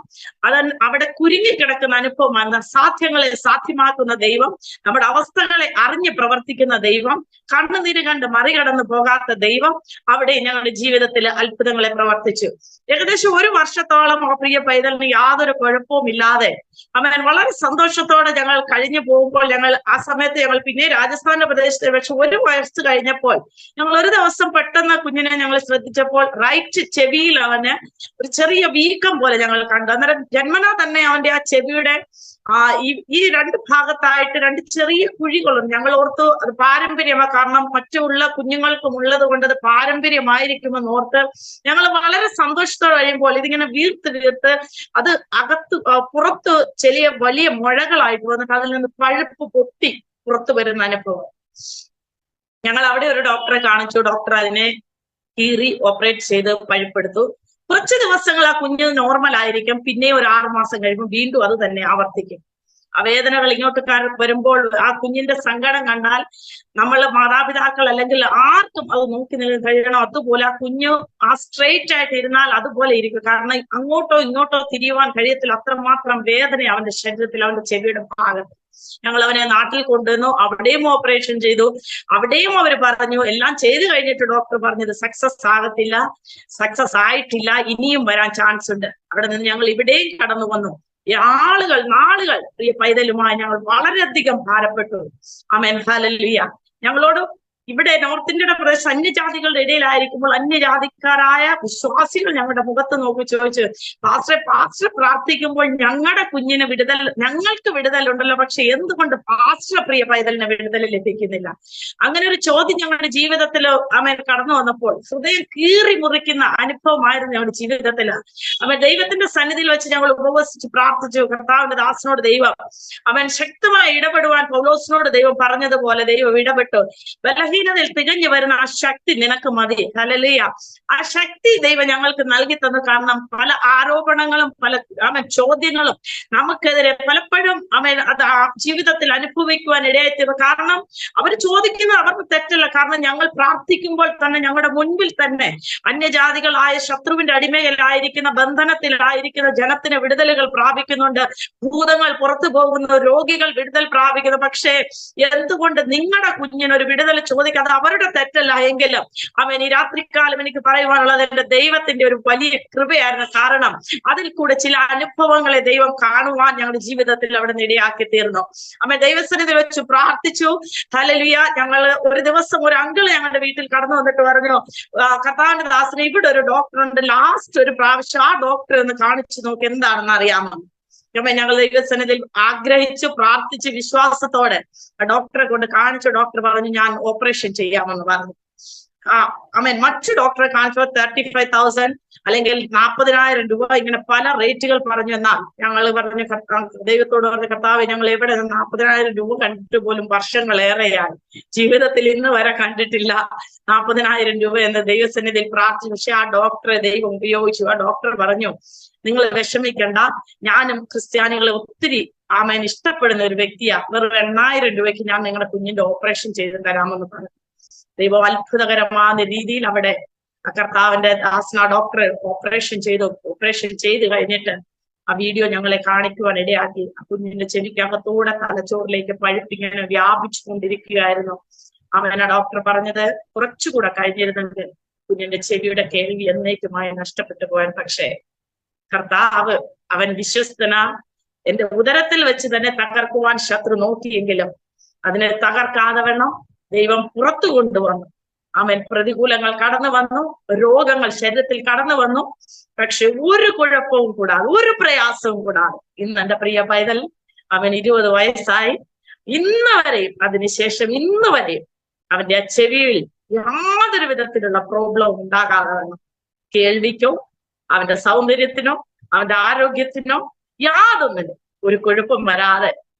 അവിടെ കുരുങ്ങിക്കിടക്കുന്ന അനുഭവമാണ്. അസാധ്യങ്ങളെ സാധ്യമാക്കുന്ന ദൈവം, നമ്മുടെ അവസ്ഥകളെ അറിഞ്ഞ് പ്രവർത്തിക്കുന്ന ദൈവം, കണ്ണുനീര് കണ്ട് മറികടന്നു പോകാത്ത ദൈവം അവിടെ ഞങ്ങളുടെ ജീവിതത്തിൽ അത്ഭുതങ്ങളെ പ്രവർത്തിച്ചു. ഏകദേശം 1 വർഷത്തോളം ആ പ്രിയ പൈതലിന് യാതൊരു കുഴപ്പവും ഇല്ലാതെ അവൻ വളരെ സന്തോഷത്തോടെ ഞങ്ങൾ കഴിഞ്ഞു പോകുമ്പോൾ ഞങ്ങൾ ആ സമയത്ത് ഞങ്ങൾ പിന്നെ രാജസ്ഥാന്റെ പ്രദേശത്ത് പക്ഷെ 1 വയസ്സ് കഴിഞ്ഞപ്പോൾ ഞങ്ങൾ ഒരു ദിവസം പെട്ടെന്ന് കുഞ്ഞിനെ ഞങ്ങൾ ശ്രദ്ധിച്ചപ്പോൾ റൈറ്റ് ചെവിയിൽ അവന് ഒരു ചെറിയ വീക്കം പോലെ ഞങ്ങൾ കണ്ടു. അന്നേരം ജന്മനാ തന്നെ അവന്റെ ആ ചെവിയുടെ ഈ 2 ഭാഗത്തായിട്ട് 2 ചെറിയ കുഴികളുണ്ട്. ഞങ്ങൾ ഓർത്തു അത് പാരമ്പര്യമാണ്, കാരണം മറ്റുള്ള കുഞ്ഞുങ്ങൾക്കും ഉള്ളത് കൊണ്ട് അത് പാരമ്പര്യമായിരിക്കുമെന്ന് ഓർത്ത് ഞങ്ങൾ വളരെ സന്തോഷത്തോടെ കഴിയുമ്പോൾ ഇതിങ്ങനെ വീർത്ത് അത് പുറത്ത് വലിയ മുഴകളായിട്ട് വന്നിട്ട് അതിൽ നിന്ന് പഴുപ്പ് പൊട്ടി പുറത്തു വരുന്ന അനുഭവം. ഞങ്ങൾ അവിടെ ഒരു ഡോക്ടറെ കാണിച്ചു. ഡോക്ടർ അതിനെ കീറി ഓപ്പറേറ്റ് ചെയ്ത് പഴുപ്പെടുത്തു. കുറച്ച് ദിവസങ്ങൾ ആ കുഞ്ഞ് നോർമൽ ആയിരിക്കും, പിന്നെ ഒരു 6 മാസം കഴിയുമ്പോൾ വീണ്ടും അത് തന്നെ ആവർത്തിക്കും. ആ വേദനകൾ ഇങ്ങോട്ട് വരുമ്പോൾ ആ കുഞ്ഞിന്റെ സങ്കടം കണ്ടാൽ നമ്മൾ മാതാപിതാക്കൾ അല്ലെങ്കിൽ ആർക്കും അത് നോക്കി നിൽക്കാൻ കഴിയണം. അതുപോലെ ആ കുഞ്ഞ് ആ സ്ട്രെയിറ്റ് ആയിട്ട് ഇരുന്നാൽ അതുപോലെ ഇരിക്കും. കാരണം അങ്ങോട്ടോ ഇങ്ങോട്ടോ തിരിയുവാൻ കഴിയത്തില്ല, അത്രമാത്രം വേദന അവന്റെ ശരീരത്തിൽ, അവന്റെ ചെവിയുടെ ഭാഗത്ത്. ഞങ്ങൾ അവനെ നാട്ടിൽ കൊണ്ടുവന്നു, അവിടെയും ഓപ്പറേഷൻ ചെയ്തു. അവിടെയും അവർ പറഞ്ഞു, എല്ലാം ചെയ്തു കഴിഞ്ഞിട്ട് ഡോക്ടർ പറഞ്ഞത് സക്സസ് ആകത്തില്ല, സക്സസ് ആയിട്ടില്ല, ഇനിയും വരാൻ ചാൻസ് ഉണ്ട്. അവിടെ നിന്ന് ഞങ്ങൾ ഇവിടെയും കടന്നു വന്നു. നാളുകൾ പ്രിയ പൈതലുമായി ഞങ്ങൾ വളരെയധികം ഭാരപ്പെട്ടു. ആമേൻ, ഹല്ലേലൂയ. ഞങ്ങളോട് ഇവിടെ നോർത്ത് ഇന്ത്യയുടെ പ്രദേശം അന്യജാതികളുടെ ഇടയിലായിരിക്കുമ്പോൾ അന്യജാതിക്കാരായ വിശ്വാസികൾ ഞങ്ങളുടെ മുഖത്ത് നോക്കി ചോദിച്ചു, പാസ്റ്റർ പ്രാർത്ഥിക്കുമ്പോൾ ഞങ്ങളുടെ കുഞ്ഞിന് വിടുതൽ, ഞങ്ങൾക്ക് വിടുതലുണ്ടല്ലോ, പക്ഷെ എന്തുകൊണ്ട് പാസ്റ്റർ പ്രിയ പൈതലിന് വിടുതൽ ലഭിക്കുന്നില്ല? അങ്ങനെ ഒരു ചോദ്യം ഞങ്ങളുടെ ജീവിതത്തിൽ കടന്നു വന്നപ്പോൾ ഹൃദയം കീറി മുറിക്കുന്ന അനുഭവമായിരുന്നു ഞങ്ങളുടെ ജീവിതത്തിൽ. ദൈവത്തിന്റെ സന്നിധിയിൽ വെച്ച് ഞങ്ങൾ ഉപവസിച്ച് പ്രാർത്ഥിച്ചു. കർത്താവിന്റെ ദാസനോട് ദൈവം ശക്തമായി ഇടപെടുവാൻ പൗലോസിനോട് ദൈവം പറഞ്ഞതുപോലെ ദൈവം ഇടപെട്ടു. ബലഹീനതയിൽ തികഞ്ഞു വരുന്ന ആ ശക്തി നിനക്ക് മതി. ഹല്ലേലൂയ. ആ ശക്തി ദൈവം ഞങ്ങൾക്ക് നൽകി തന്നു. കാരണം പല ആരോപണങ്ങളും പല ചോദ്യങ്ങളും നമുക്കെതിരെ പലപ്പോഴും അത് ആ ജീവിതത്തിൽ അനുഭവിക്കുവാൻ ഇടയായിത്തീർന്നു. കാരണം അവർ ചോദിക്കുന്നത് അവർക്ക് തെറ്റല്ല. കാരണം ഞങ്ങൾ പ്രാർത്ഥിക്കുമ്പോൾ തന്നെ ഞങ്ങളുടെ മുൻപിൽ തന്നെ അന്യജാതികളായ ശത്രുവിന്റെ അടിമയിലായിരിക്കുന്ന, ബന്ധനത്തിലായിരിക്കുന്ന ജനത്തിന് വിടുതലുകൾ പ്രാപിക്കുന്നുണ്ട്, ഭൂതങ്ങൾ പുറത്തു പോകുന്നു, രോഗികൾ വിടുതൽ പ്രാപിക്കുന്നു. പക്ഷേ എന്തുകൊണ്ട് നിങ്ങളുടെ കുഞ്ഞിനൊരു വിടുതൽ ചോദിക്കാതെ? അവരുടെ തെറ്റല്ല എങ്കിലും ഈ രാത്രിക്കാലം എനിക്ക് പറയുവാനുള്ളത് എന്റെ ദൈവത്തിന്റെ ഒരു വലിയ കൃപയായിരുന്നു. കാരണം അതിൽ കൂടെ ചില അനുഭവങ്ങളെ ദൈവം കാണുവാൻ ഞങ്ങളുടെ ജീവിതത്തിൽ അവിടെ ഇടയാക്കി തീർന്നു. ദൈവസന്നിധിയിൽ വെച്ച് പ്രാർത്ഥിച്ചു. ഹല്ലേലൂയ. ഞങ്ങൾ ഒരു ദിവസം ഒരു അങ്കിള് ഞങ്ങളുടെ വീട്ടിൽ കടന്നു വന്നിട്ട് പറഞ്ഞു, കർത്താവിന്റെ ദാസന് ഇവിടെ ഒരു ഡോക്ടർ ഉണ്ട്, ലാസ്റ്റ് ഒരു പ്രാവശ്യം ആ ഡോക്ടറെ ഒന്ന് കാണിച്ചു നോക്കി എന്താണെന്ന് അറിയാമോ? ഞങ്ങൾ ദൈവസന്നിധിയിൽ ആഗ്രഹിച്ചു പ്രാർത്ഥിച്ച് വിശ്വാസത്തോടെ ഡോക്ടറെ കൊണ്ട് കാണിച്ചു. ഡോക്ടർ പറഞ്ഞു, ഞാൻ ഓപ്പറേഷൻ ചെയ്യാമെന്ന് പറഞ്ഞു. മറ്റു ഡോക്ടറെ കാണിച്ചപ്പോൾ 35,000 അല്ലെങ്കിൽ 40,000 രൂപ, ഇങ്ങനെ പല റേറ്റുകൾ പറഞ്ഞു. എന്നാൽ ഞങ്ങൾ പറഞ്ഞു, ദൈവത്തോട് പറഞ്ഞു, കർത്താവേ, ഞങ്ങൾ എവിടെ 40,000 രൂപ കണ്ടിട്ട് പോലും വർഷങ്ങളേറെയായി, ജീവിതത്തിൽ ഇന്ന് വരെ കണ്ടിട്ടില്ല 40,000 രൂപ എന്ന് ദൈവസന്നിധിയിൽ പ്രാർത്ഥിച്ചു. പക്ഷെ ആ ഡോക്ടറെ ദൈവം ഉപയോഗിച്ചു. ആ ഡോക്ടർ പറഞ്ഞു, നിങ്ങൾ വിഷമിക്കണ്ട, ഞാനും ക്രിസ്ത്യാനികളെ ഒത്തിരി ഇഷ്ടപ്പെടുന്ന ഒരു വ്യക്തിയാ, വെറും 8,000 രൂപയ്ക്ക് ഞാൻ നിങ്ങളുടെ കുഞ്ഞിന്റെ ഓപ്പറേഷൻ ചെയ്ത് തരാമെന്ന് പറഞ്ഞു. ദൈവം അത്ഭുതകരമായ രീതിയിൽ അവിടെ കർത്താവിന്റെ ദാസന ഡോക്ടർ ഓപ്പറേഷൻ ചെയ്ത് കഴിഞ്ഞിട്ട് ആ വീഡിയോ ഞങ്ങളെ കാണിക്കുവാൻ ഇടയാക്കി. ആ കുഞ്ഞിന്റെ ചെവിക്കകത്തൂടെ തലച്ചോറിലേക്ക് പഴുപ്പിങ്ങനെ വ്യാപിച്ചു കൊണ്ടിരിക്കുകയായിരുന്നു. ഡോക്ടർ പറഞ്ഞത് കുറച്ചുകൂടെ കഴിഞ്ഞിരുന്നെങ്കിൽ കുഞ്ഞിന്റെ ചെവിയുടെ കേൾവി എന്നേക്കുമായി നഷ്ടപ്പെട്ടു പോയാൽ. പക്ഷേ കർത്താവ് അവൻ വിശ്വസ്തനാ. എന്റെ ഉദരത്തിൽ വെച്ച് തന്നെ തകർക്കുവാൻ ശത്രു നോക്കിയെങ്കിലും അതിനെ തകർക്കാതെ വേണം ദൈവം പുറത്തു കൊണ്ടുവന്നു. പ്രതികൂലങ്ങൾ കടന്നു വന്നു, രോഗങ്ങൾ ശരീരത്തിൽ കടന്നു വന്നു. പക്ഷെ ഒരു കുഴപ്പവും കൂടാതെ, ഒരു പ്രയാസവും കൂടാതെ ഇന്ന് എന്റെ പ്രിയ പൈതൽ 20 വയസ്സായി. ഇന്ന് വരെയും, അതിനുശേഷം ഇന്ന് വരെയും അവന്റെ ആ ചെവിയിൽ യാതൊരു വിധത്തിലുള്ള പ്രോബ്ലം ഉണ്ടാകാതെ വേണം. കേൾവിക്കോ അവന്റെ സൗന്ദര്യത്തിനോ അവന്റെ ആരോഗ്യത്തിനോ യാതൊന്നിനും ഒരു കുഴപ്പം വരാതെ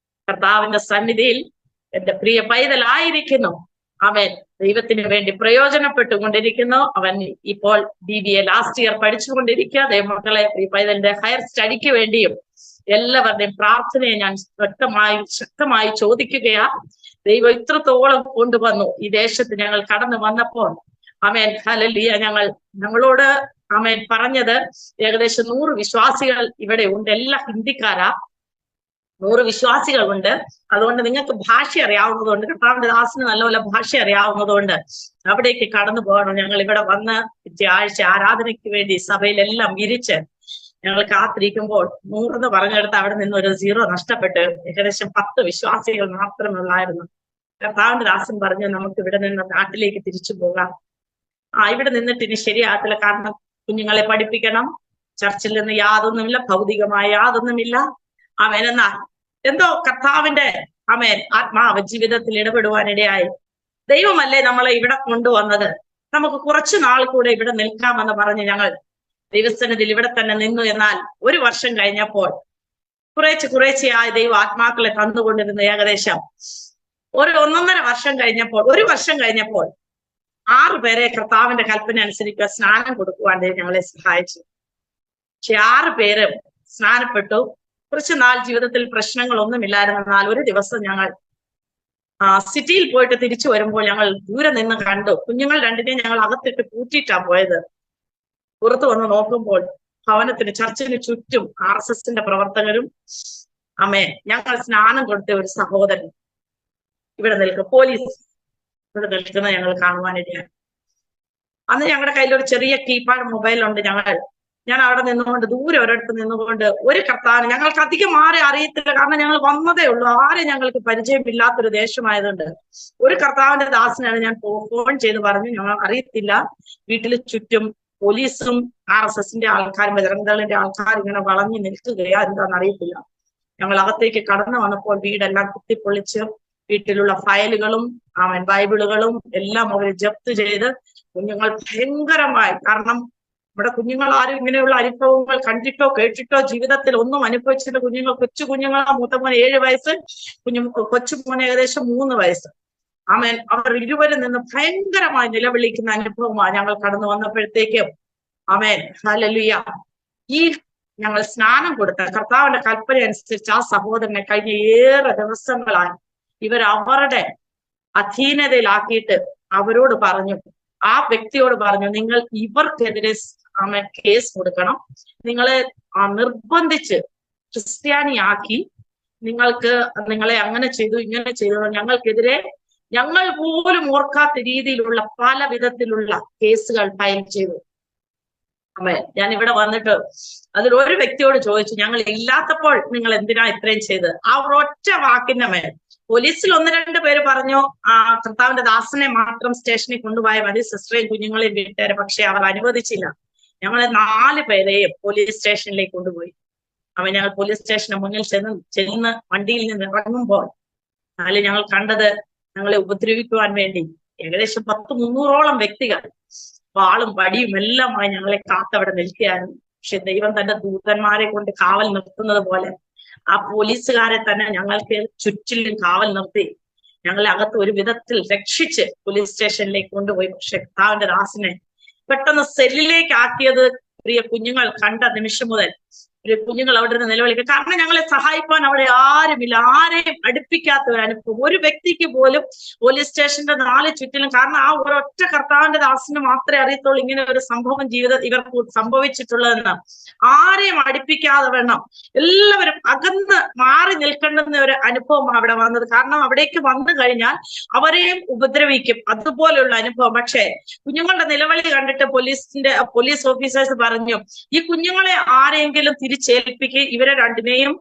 കർത്താവിന്റെ സന്നിധിയിൽ എന്റെ പ്രിയ പൈതലായിരിക്കുന്നു. അവൻ ദൈവത്തിന് വേണ്ടി പ്രയോജനപ്പെട്ടുകൊണ്ടിരിക്കുന്നു. അവൻ ഇപ്പോൾ BBA ലാസ്റ്റ് ഇയർ പഠിച്ചുകൊണ്ടിരിക്കുക. ദൈവമക്കളെ, പ്രിയ പൈതലിന്റെ ഹയർ സ്റ്റഡിക്ക് വേണ്ടിയും എല്ലാവരുടെയും പ്രാർത്ഥനയെ ഞാൻ ശക്തമായി ചോദിക്കുകയാ. ദൈവം ഇത്രത്തോളം കൊണ്ടുവന്നു. ഈ ദേശത്ത് ഞങ്ങൾ കടന്നു വന്നപ്പോൾ ഹല്ലേലൂയ, ഞങ്ങളോട് പറഞ്ഞത് ഏകദേശം 100 വിശ്വാസികൾ ഇവിടെ ഉണ്ട്. എല്ലാം ഹിന്ദിക്കാരാ. 100 വിശ്വാസികളുണ്ട്. അതുകൊണ്ട് നിങ്ങൾക്ക് ഭാഷ അറിയാവുന്നതുകൊണ്ട്, കർത്താവിന്റെ ദാസന് നല്ലപോലെ ഭാഷ അറിയാവുന്നതുകൊണ്ട് അവിടേക്ക് കടന്നു പോകണം. ഞങ്ങൾ ഇവിടെ വന്ന് ആഴ്ച ആരാധനയ്ക്ക് വേണ്ടി സഭയിലെല്ലാം വിരിച്ച് ഞങ്ങൾ കാത്തിരിക്കുമ്പോൾ 100 എന്ന് പറഞ്ഞെടുത്ത് അവിടെ നിന്ന് ഒരു 0 നഷ്ടപ്പെട്ട് ഏകദേശം 10 വിശ്വാസികൾ മാത്രമുള്ളായിരുന്നു. കർത്താവിന്റെ ദാസൻ പറഞ്ഞു, നമുക്ക് ഇവിടെ നിന്ന് നാട്ടിലേക്ക് തിരിച്ചു പോകാം. ഇവിടെ നിന്നിട്ട് ഇനി ശരിയാകത്തില്ല. കാരണം കുഞ്ഞുങ്ങളെ പഠിപ്പിക്കണം, ചർച്ചിൽ നിന്ന് യാതൊന്നുമില്ല, ഭൗതികമായ യാതൊന്നുമില്ല. എന്നാ എന്തോ കർത്താവിന്റെ ആത്മാവ് ജീവിതത്തിൽ ഇടപെടുവാനിടയായി. ദൈവമല്ലേ നമ്മളെ ഇവിടെ കൊണ്ടുവന്നത്, നമുക്ക് കുറച്ചു നാൾ കൂടെ ഇവിടെ നിൽക്കാമെന്ന് പറഞ്ഞ് ഞങ്ങൾ ദൈവസന്നിധിയിൽ ഇവിടെ തന്നെ നിന്നു. എന്നാൽ 1 വർഷം കഴിഞ്ഞപ്പോൾ കുറേശ്ശെയായി ദൈവ ആത്മാക്കളെ തന്നുകൊണ്ടിരുന്നു. ഏകദേശം 1.5 വർഷം കഴിഞ്ഞപ്പോൾ 1 വർഷം കഴിഞ്ഞപ്പോൾ 6 പേരെ കർത്താവിന്റെ കൽപ്പന അനുസരിക്കുക സ്നാനം കൊടുക്കുവാൻ ഞങ്ങളെ സഹായിച്ചു. പക്ഷെ 6 പേരും സ്നാനപ്പെട്ടു. കുറച്ച് നാൾ ജീവിതത്തിൽ പ്രശ്നങ്ങളൊന്നുമില്ലായിരുന്നാൽ ഒരു ദിവസം ഞങ്ങൾ സിറ്റിയിൽ പോയിട്ട് തിരിച്ചു വരുമ്പോൾ ഞങ്ങൾ ദൂരെ നിന്ന് കണ്ടു. കുഞ്ഞുങ്ങൾ രണ്ടിനെയും ഞങ്ങൾ അകത്തിട്ട് പൂട്ടിയിട്ടാ പോയത്. പുറത്തു വന്ന് നോക്കുമ്പോൾ ഭവനത്തിന്, ചർച്ചിന് ചുറ്റും RSSന്റെ പ്രവർത്തകരും ഞങ്ങൾ സ്നാനം കൊടുത്ത ഒരു സഹോദരൻ ഇവിടെ നിൽക്കും, പോലീസ് ഇവിടെ നിൽക്കുന്നത് ഞങ്ങൾ കാണുവാനിടയാണ്. അന്ന് ഞങ്ങളുടെ കയ്യിൽ ഒരു ചെറിയ കീപാഡ് മൊബൈൽ ഉണ്ട്. ഞാൻ അവിടെ നിന്നുകൊണ്ട്, ദൂരെ ഒരിടത്ത് നിന്നുകൊണ്ട്, ഒരു കർത്താവിന് ഞങ്ങൾക്ക് അധികം ആരെ അറിയത്തില്ല, കാരണം ഞങ്ങൾ വന്നതേ ഉള്ളൂ, ആരെ ഞങ്ങൾക്ക് പരിചയമില്ലാത്തൊരു ദേശമായതുകൊണ്ട് ഒരു കർത്താവിന്റെ ദാസനാണ് ഞാൻ ഫോൺ ചെയ്ത് പറഞ്ഞു, ഞങ്ങൾ അറിയത്തില്ല, വീട്ടിൽ ചുറ്റും പോലീസും RSSന്റെ ആൾക്കാരും ബജറംഗദളിന്റെ ആൾക്കാർ ഇങ്ങനെ വളഞ്ഞു നിൽക്കുകയാ, എന്താണെന്ന് അറിയത്തില്ല. ഞങ്ങൾ അകത്തേക്ക് കടന്നു വന്നപ്പോൾ വീടെല്ലാം കുത്തിപ്പൊളിച്ച് വീട്ടിലുള്ള ഫയലുകളും ബൈബിളുകളും എല്ലാം അവർ ജപ്ത് ചെയ്ത്, കുഞ്ഞുങ്ങൾ ഭയങ്കരമായി, കാരണം നമ്മുടെ കുഞ്ഞുങ്ങൾ ആരും ഇങ്ങനെയുള്ള അനുഭവങ്ങൾ കണ്ടിട്ടോ കേട്ടിട്ടോ ജീവിതത്തിൽ ഒന്നും അനുഭവിച്ചിട്ട് കുഞ്ഞുങ്ങൾ, കൊച്ചു കുഞ്ഞുങ്ങളാ, മൂത്തമോൻ 7 വയസ്സ്, കൊച്ചുമോൻ ഏകദേശം 3 വയസ്സ്. അവർ ഇരുവരും നിന്ന് ഭയങ്കരമായി നിലവിളിക്കുന്ന അനുഭവമാണ് ഞങ്ങൾ കടന്നു വന്നപ്പോഴത്തേക്കും. ഹല്ലേലൂയ. ഈ ഞങ്ങൾ സ്നാനം കൊടുത്ത കർത്താവിന്റെ കൽപ്പന അനുസരിച്ച് ആ സഹോദരനെ കഴിഞ്ഞ ഏറെ ദിവസങ്ങളായി ഇവർ അവരുടെ അധീനതയിലാക്കിയിട്ട് അവരോട് പറഞ്ഞു, ആ വ്യക്തിയോട് പറഞ്ഞു, നിങ്ങൾ ഇവർക്കെതിരെ കേസ് കൊടുക്കണം, നിങ്ങളെ നിർബന്ധിച്ച് ക്രിസ്ത്യാനിയാക്കി, നിങ്ങളെ അങ്ങനെ ചെയ്തു ഇങ്ങനെ ചെയ്തു, ഞങ്ങൾക്കെതിരെ ഞങ്ങൾ പോലും ഓർക്കാത്ത രീതിയിലുള്ള പല വിധത്തിലുള്ള കേസുകൾ ഫയൽ ചെയ്തു. ഞാൻ ഇവിടെ വന്നിട്ട് അതിൽ ഒരു വ്യക്തിയോട് ചോദിച്ചു, ഞങ്ങൾ ഇല്ലാത്തപ്പോൾ നിങ്ങൾ എന്തിനാ ഇത്രയും ചെയ്ത്? ആ ഒരൊറ്റ വാക്കിന്റെ മേൽ പോലീസിൽ 1-2 പേര് പറഞ്ഞു, കർത്താവിന്റെ ദാസനെ മാത്രം സ്റ്റേഷനിൽ കൊണ്ടുപോയാൽ മതി, സിസ്റ്ററേയും കുഞ്ഞുങ്ങളെയും വീട്ടുകാരെ. പക്ഷെ അവർ അനുവദിച്ചില്ല. ഞങ്ങളെ 4 പേരെയും പോലീസ് സ്റ്റേഷനിലേക്ക് കൊണ്ടുപോയി. ഞങ്ങൾ പോലീസ് സ്റ്റേഷന് മുന്നിൽ ചെന്ന് വണ്ടിയിൽ നിന്ന് ഇറങ്ങുമ്പോൾ ഞങ്ങൾ കണ്ടത്, ഞങ്ങളെ ഉപദ്രവിക്കുവാൻ വേണ്ടി ഏകദേശം 100-300ഓളം വ്യക്തികൾ വാളും വടിയും എല്ലാമായി ഞങ്ങളെ കാത്തവിടെ നിൽക്കുകയായിരുന്നു. പക്ഷെ ദൈവം തന്റെ ദൂതന്മാരെ കൊണ്ട് കാവൽ നിർത്തുന്നത് പോലെ ആ പോലീസുകാരെ തന്നെ ഞങ്ങൾക്ക് ചുറ്റിലും കാവൽ നിർത്തി ഞങ്ങളെ അകത്ത് ഒരു വിധത്തിൽ രക്ഷിച്ച് പോലീസ് സ്റ്റേഷനിലേക്ക് കൊണ്ടുപോയി. പക്ഷെ കർത്താവിന്റെ ദാസനെ പെട്ടെന്ന് സെല്ലിലേക്ക് ആക്കിയത് പ്രിയ കുഞ്ഞുങ്ങൾ കണ്ട നിമിഷം മുതൽ കുഞ്ഞുങ്ങൾ അവിടെ നിന്ന് നിലവിളിക്കുക. കാരണം ഞങ്ങളെ സഹായിക്കാൻ അവിടെ ആരുമില്ല, ആരെയും അടുപ്പിക്കാത്ത ഒരു അനുഭവം. ഒരു വ്യക്തിക്ക് പോലും പോലീസ് സ്റ്റേഷന്റെ 4 ചുറ്റിലും, കാരണം ആ ഒരൊറ്റ കർത്താവിന്റെ ദാസന് മാത്രമേ അറിയത്തുള്ളൂ ഇങ്ങനെ ഒരു സംഭവം ഇവർക്ക് സംഭവിച്ചിട്ടുള്ളതെന്ന്. ആരെയും അടുപ്പിക്കാതെ വേണം, എല്ലാവരും അകന്ന് മാറി നിൽക്കേണ്ടുന്ന ഒരു അനുഭവം അവിടെ വന്നത്. കാരണം അവിടേക്ക് വന്നു കഴിഞ്ഞാൽ അവരെയും ഉപദ്രവിക്കും, അതുപോലെയുള്ള അനുഭവം. പക്ഷെ കുഞ്ഞുങ്ങളുടെ നിലവിളി കണ്ടിട്ട് പോലീസ് ഓഫീസേഴ്സ് പറഞ്ഞു, ഈ കുഞ്ഞുങ്ങളെ ആരെങ്കിലും തിരിച്ചേൽപ്പിക്കുക, ഇവരെ രണ്ടിനെയും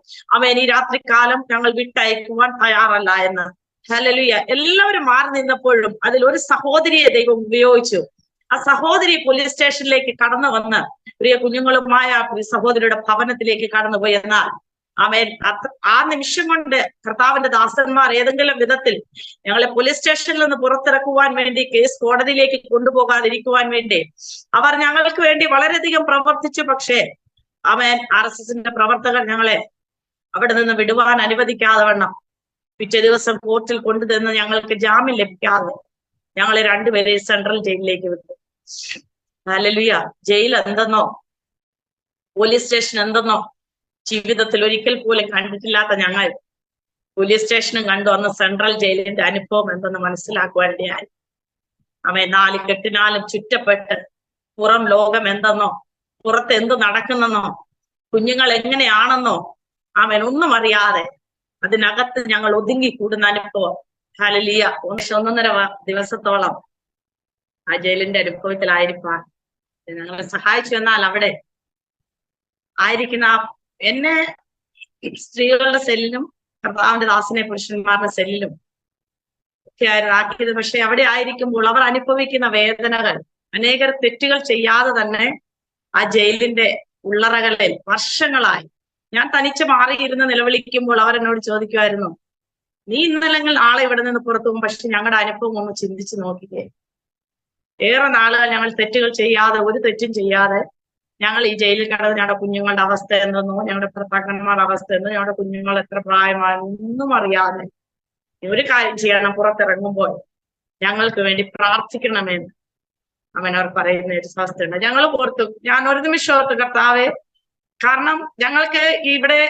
ഈ രാത്രികാലം ഞങ്ങൾ വിട്ടയക്കുവാൻ തയ്യാറല്ല എന്ന്. ഹല്ലേലൂയ. എല്ലാവരും മാറി നിന്നപ്പോഴും അതിൽ ഒരു സഹോദരിയെ ദൈവം ഉപയോഗിച്ചു. ആ സഹോദരി പോലീസ് സ്റ്റേഷനിലേക്ക് കടന്നു വന്ന് പ്രിയ കുഞ്ഞുങ്ങളുമായ സഹോദരിയുടെ ഭവനത്തിലേക്ക് കടന്നുപോയി. എന്നാൽ ആ നിമിഷം കൊണ്ട് കർത്താവിന്റെ ദാസന്മാർ ഏതെങ്കിലും വിധത്തിൽ ഞങ്ങളെ പോലീസ് സ്റ്റേഷനിൽ നിന്ന് പുറത്തിറക്കുവാൻ വേണ്ടി, കേസ് കോടതിയിലേക്ക് കൊണ്ടുപോകാതിരിക്കുവാൻ വേണ്ടി അവർ ഞങ്ങൾക്ക് വേണ്ടി വളരെയധികം പ്രവർത്തിച്ചു. പക്ഷേ RSSന്റെ പ്രവർത്തകർ ഞങ്ങളെ അവിടെ നിന്ന് വിടുവാൻ അനുവദിക്കാതെ വണ്ണം പിറ്റേ ദിവസം കോർട്ടിൽ കൊണ്ടുതന്ന് ഞങ്ങൾക്ക് ജാമ്യം ലഭിക്കാതെ ഞങ്ങളെ 2 പേരെ സെൻട്രൽ ജയിലിലേക്ക് വിട്ടു. ഹല്ലേലൂയ. ജയിൽ എന്തെന്നോ പോലീസ് സ്റ്റേഷൻ എന്തെന്നോ ജീവിതത്തിൽ ഒരിക്കൽ പോലും കണ്ടിട്ടില്ലാത്ത ഞങ്ങൾ പോലീസ് സ്റ്റേഷനും കണ്ടു. അന്ന് സെൻട്രൽ ജയിലിന്റെ അനുഭവം എന്തെന്ന് മനസ്സിലാക്കുവാൻ ഇടയായി. 4 കെട്ടിനാലും ചുറ്റപ്പെട്ട് പുറം ലോകം എന്തെന്നോ, പുറത്ത് എന്ത് നടക്കുന്നെന്നോ, കുഞ്ഞുങ്ങൾ എങ്ങനെയാണെന്നോ ഒന്നും അറിയാതെ അതിനകത്ത് ഞങ്ങൾ ഒതുങ്ങിക്കൂടുന്ന അനുഭവം. ഹല്ലേലൂയ. 1.5 ദിവസത്തോളം ആ ജയിലിന്റെ അനുഭവത്തിലായിരിക്കാൻ ഞങ്ങളെ സഹായിച്ചു. എന്നാൽ അവിടെ ആയിരിക്കുന്ന എന്നെ സ്ത്രീകളുടെ സെല്ലിലും കർത്താവിന്റെ ദാസനെ പുരുഷന്മാരുടെ സെല്ലിലും ഒക്കെ ആക്കിയത്. പക്ഷെ അവിടെ ആയിരിക്കുമ്പോൾ അവർ അനുഭവിക്കുന്ന വേദനകൾ, അനേകർ തെറ്റുകൾ ചെയ്യാതെ തന്നെ ആ ജയിലിന്റെ ഉള്ളറകളിൽ വർഷങ്ങളായി ഞാൻ തനിച്ച് മാറിയിരുന്ന് നിലവിളിക്കുമ്പോൾ അവരെന്നോട് ചോദിക്കുമായിരുന്നു, നീ ഇന്നല്ലെങ്കിൽ നാളെ ഇവിടെ നിന്ന് പുറത്തു പോകും. പക്ഷെ ഞങ്ങളുടെ അനുഭവം ഒന്ന് ചിന്തിച്ചു നോക്കിക്കേ, ഏറെ നാളുകൾ ഞങ്ങൾ തെറ്റുകൾ ചെയ്യാതെ, ഒരു തെറ്റും ചെയ്യാതെ ഞങ്ങൾ ഈ ജയിലിൽ കിടന്ന് ഞങ്ങളുടെ കുഞ്ഞുങ്ങളുടെ അവസ്ഥ എന്തെന്നോ, ഞങ്ങളുടെ ഭർത്താക്കന്മാരുടെ അവസ്ഥ എന്തോ, ഞങ്ങളുടെ കുഞ്ഞുങ്ങൾ എത്ര പ്രായമാണ് ഒന്നും അറിയാതെ ഒരു കാര്യം ചെയ്യണം, പുറത്തിറങ്ങുമ്പോൾ ഞങ്ങൾക്ക് വേണ്ടി പ്രാർത്ഥിക്കണമെന്ന് അവർ പറയുന്ന ഒരു അവസ്ഥയുണ്ട്. ഞങ്ങൾ ഓർത്തു, ഞാൻ ഒരു നിമിഷം ഓർത്തു, കർത്താവെ കാരണം ഞങ്ങൾക്ക് ഇവിടെ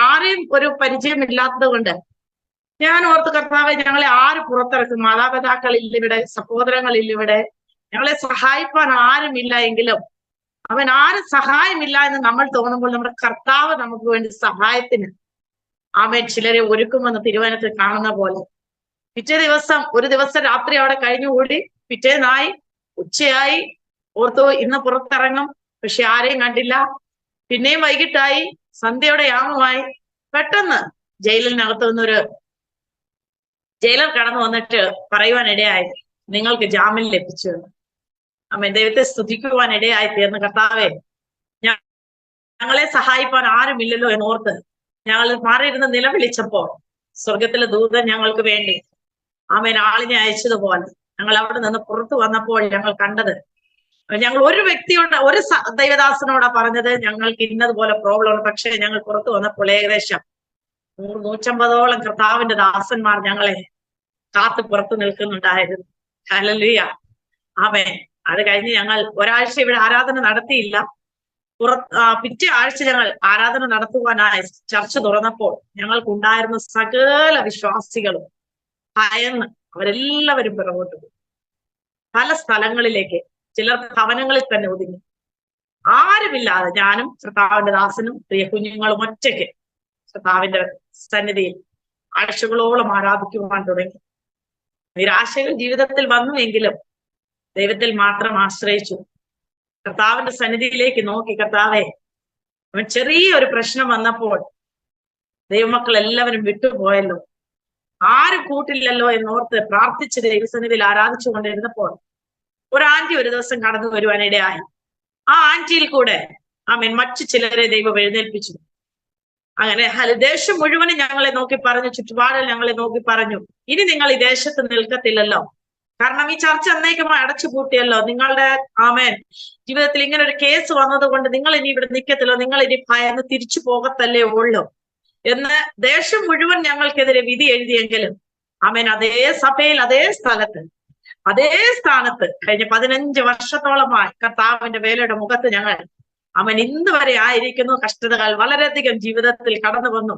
ആരെയും ഒരു പരിചയമില്ലാത്തത് കൊണ്ട് ഞാൻ ഓർത്ത് കർത്താവെ, ഞങ്ങളെ ആര് പുറത്തിറക്കും? മാതാപിതാക്കളില്ല ഇവിടെ, സഹോദരങ്ങളില്ല ഇവിടെ, ഞങ്ങളെ സഹായിക്കാൻ ആരുമില്ല എങ്കിലും അവൻ ആരും സഹായമില്ല എന്ന് നമ്മൾ തോന്നുമ്പോൾ നമ്മുടെ കർത്താവ് നമുക്ക് വേണ്ടി സഹായത്തിന് അവൻ ചിലരെ ഒരുക്കുമെന്ന് തിരുവനന്തപുരത്ത് കാണുന്ന പോലെ പിറ്റേ ദിവസം ഒരു ദിവസം രാത്രി അവിടെ കഴിഞ്ഞുകൂടി, പിറ്റേന്നായി ഉച്ചയായി, ഓർത്തു ഇന്ന് പുറത്തിറങ്ങും, പക്ഷെ ആരെയും കണ്ടില്ല. പിന്നെയും വൈകിട്ടായി, സന്ധ്യയുടെ യാമമായി. പെട്ടെന്ന് ജയിലിനകത്ത് നിന്നൊരു ജയിലർ കടന്നു വന്നിട്ട് പറയുവാനിടയായി, നിങ്ങൾക്ക് ജാമ്യം ലഭിച്ചു. അമ്മ ദൈവത്തെ സ്തുതിക്കുവാൻ ഇടയായി തീർന്ന്. കർത്താവെ, ഞങ്ങളെ സഹായിപ്പാൻ ആരുമില്ലല്ലോ എന്നോർത്ത് ഞങ്ങൾ മാറിയിരുന്ന് നിലവിളിച്ചപ്പോൾ സ്വർഗത്തിലെ ദൂതൻ ഞങ്ങൾക്ക് വേണ്ടി ആമേൻ ആളിനെ അയച്ചതുപോലെ ഞങ്ങൾ അവിടെ നിന്ന് പുറത്തു വന്നപ്പോൾ ഞങ്ങൾ കണ്ടത്, ഞങ്ങൾ ഒരു വ്യക്തിയോട്, ഒരു ദൈവദാസനോടാ പറഞ്ഞത് ഞങ്ങൾക്ക് ഇന്നതുപോലെ പ്രോബ്ലം ഉണ്ട്. പക്ഷെ ഞങ്ങൾ പുറത്തു വന്നപ്പോൾ ഏകദേശം 100-150ഓളം കർത്താവിന്റെ ദാസന്മാർ ഞങ്ങളെ കാത്തു പുറത്തു നിൽക്കുന്നുണ്ടായിരുന്നു. ഹല്ലേലൂയ. ആമേൻ. അത് കഴിഞ്ഞ് ഞങ്ങൾ ഒരാഴ്ച ഇവിടെ ആരാധന നടത്തിയില്ല. പിറ്റേ ആഴ്ച ഞങ്ങൾ ആരാധന നടത്തുവാനായി ചർച്ച തുറന്നപ്പോൾ ഞങ്ങൾക്കുണ്ടായിരുന്ന സകല വിശ്വാസികളും ഭയന്ന് അവരെല്ലാവരും പിറകോട്ട് പോയി. പല സ്ഥലങ്ങളിലേക്ക്, ചിലർ ഭവനങ്ങളിൽ തന്നെ ഒതുങ്ങി. ആരുമില്ലാതെ ഞാനും കർത്താവിന്റെ ദാസനും പ്രിയ കുഞ്ഞുങ്ങളും ഒറ്റയ്ക്ക് കർത്താവിന്റെ സന്നിധിയിൽ ആഴ്ചകളോളം ആരാധിക്കുവാൻ തുടങ്ങി. നിരാശകൾ ജീവിതത്തിൽ വന്നുവെങ്കിലും ദൈവത്തിൽ മാത്രം ആശ്രയിച്ചു. കർത്താവിന്റെ സന്നിധിയിലേക്ക് നോക്കി, കർത്താവെ, ചെറിയൊരു പ്രശ്നം വന്നപ്പോൾ ദൈവമക്കൾ എല്ലാവരും വിട്ടുപോയല്ലോ, ആരും കൂട്ടില്ലല്ലോ എന്നോർത്ത് പ്രാർത്ഥിച്ച് ദൈവസന്നിധിയിൽ ആരാധിച്ചു കൊണ്ടിരുന്നപ്പോൾ ഒരു ആന്റി ഒരു ദിവസം കടന്നു വരുവാനിടയായി. ആ ആന്റിയിൽ കൂടെ ആമേൻ മറ്റു ചിലരെ ദൈവം എഴുന്നേൽപ്പിച്ചു. അങ്ങനെ ദേശം മുഴുവനും ഞങ്ങളെ നോക്കി പറഞ്ഞു, ചുറ്റുപാടിൽ ഞങ്ങളെ നോക്കി പറഞ്ഞു, ഇനി നിങ്ങൾ ഈ ദേശത്ത് നിൽക്കത്തില്ലല്ലോ, കാരണം ഈ ചർച്ച എന്നേക്കുമായി അടച്ചുപൂട്ടിയല്ലോ, നിങ്ങളുടെ ആമേൻ ജീവിതത്തിൽ ഇങ്ങനെ ഒരു കേസ് വന്നത് കൊണ്ട് നിങ്ങൾ ഇനി ഇവിടെ നിൽക്കത്തില്ലോ, നിങ്ങൾ ഇനി ഭയന്ന് തിരിച്ചു പോകത്തല്ലേ ഉള്ളൂ എന്ന് ദേശം മുഴുവൻ ഞങ്ങൾക്കെതിരെ വിധി എഴുതിയെങ്കിലും ആമേൻ അതേ സഭയിൽ, അതേ സ്ഥലത്ത്, അതേ സ്ഥാനത്ത് കഴിഞ്ഞ 15 വർഷത്തോളമായി കർത്താവിന്റെ വേലയുടെ മുഖത്ത് ഞങ്ങൾ അവൻ ഇന്ന് വരെ ആയിരിക്കുന്നു. കഷ്ടതകൾ വളരെയധികം ജീവിതത്തിൽ കടന്നു വന്നു,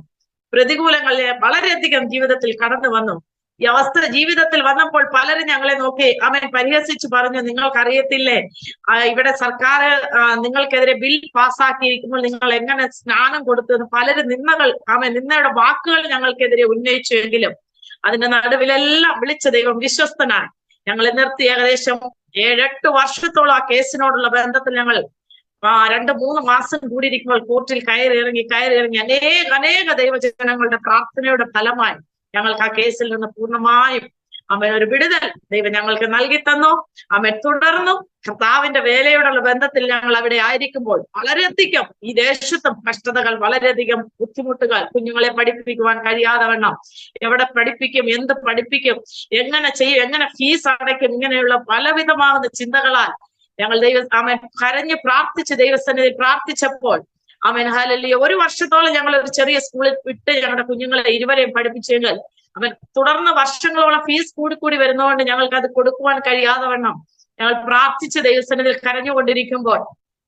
പ്രതികൂലങ്ങൾ വളരെയധികം ജീവിതത്തിൽ കടന്നു വന്നു. ഈ അവസ്ഥ ജീവിതത്തിൽ വന്നപ്പോൾ പലരും ഞങ്ങളെ നോക്കി അവൻ പരിഹസിച്ച് പറഞ്ഞു, നിങ്ങൾക്കറിയത്തില്ലേ ഇവിടെ സർക്കാർ നിങ്ങൾക്കെതിരെ ബിൽ പാസ്സാക്കിയിരിക്കുമ്പോൾ നിങ്ങൾ എങ്ങനെ സ്നാനം കൊടുത്തു എന്ന് പലരും നിന്നയുടെ വാക്കുകൾ ഞങ്ങൾക്കെതിരെ ഉന്നയിച്ചുവെങ്കിലും അതിന്റെ നടുവിലെല്ലാം വിളിച്ച ദൈവം വിശ്വസ്തനായി ഞങ്ങളെ നിർത്തി. ഏകദേശം 7-8 വർഷത്തോളം ആ കേസിനോടുള്ള ബന്ധത്തിൽ ഞങ്ങൾ 2-3 മാസം കൂടിയിരിക്കുമ്പോൾ കോർട്ടിൽ കയറി ഇറങ്ങി അനേക ദൈവജനങ്ങളുടെ പ്രാർത്ഥനയുടെ ഫലമായി ഞങ്ങൾക്ക് ആ കേസിൽ നിന്ന് പൂർണ്ണമായും ഒരു വിടുതൽ ദൈവം ഞങ്ങൾക്ക് നൽകി തന്നു. തുടർന്നും കർത്താവിന്റെ വേലയോടുള്ള ബന്ധത്തിൽ ഞങ്ങൾ അവിടെ ആയിരിക്കുമ്പോൾ വളരെയധികം ഈ ദേശത്തും കഷ്ടതകൾ, വളരെയധികം ബുദ്ധിമുട്ടുകൾ, കുഞ്ഞുങ്ങളെ പഠിപ്പിക്കുവാൻ കഴിയാതെ വണ്ണം എവിടെ പഠിപ്പിക്കും, എന്ത് പഠിപ്പിക്കും, എങ്ങനെ ചെയ്യും, എങ്ങനെ ഫീസ് അടയ്ക്കും, ഇങ്ങനെയുള്ള പലവിധമാകുന്ന ചിന്തകളാൽ ഞങ്ങൾ കരഞ്ഞ് പ്രാർത്ഥിച്ച് ദൈവസന്നിധിയിൽ പ്രാർത്ഥിച്ചപ്പോൾ ഹല്ലേലൂയ 1 വർഷത്തോളം ഞങ്ങൾ ഒരു ചെറിയ സ്കൂളിൽ വിട്ട് ഞങ്ങളുടെ കുഞ്ഞുങ്ങളെ ഇരുവരെയും പഠിപ്പിച്ചെങ്കിൽ തുടർന്ന് വർഷങ്ങളോളം ഫീസ് കൂടി വരുന്നതുകൊണ്ട് ഞങ്ങൾക്ക് അത് കൊടുക്കുവാൻ കഴിയാതെ വണ്ണം ഞങ്ങൾ പ്രാർത്ഥിച്ച് ദൈവസന്നിധിയിൽ കരഞ്ഞുകൊണ്ടിരിക്കുമ്പോൾ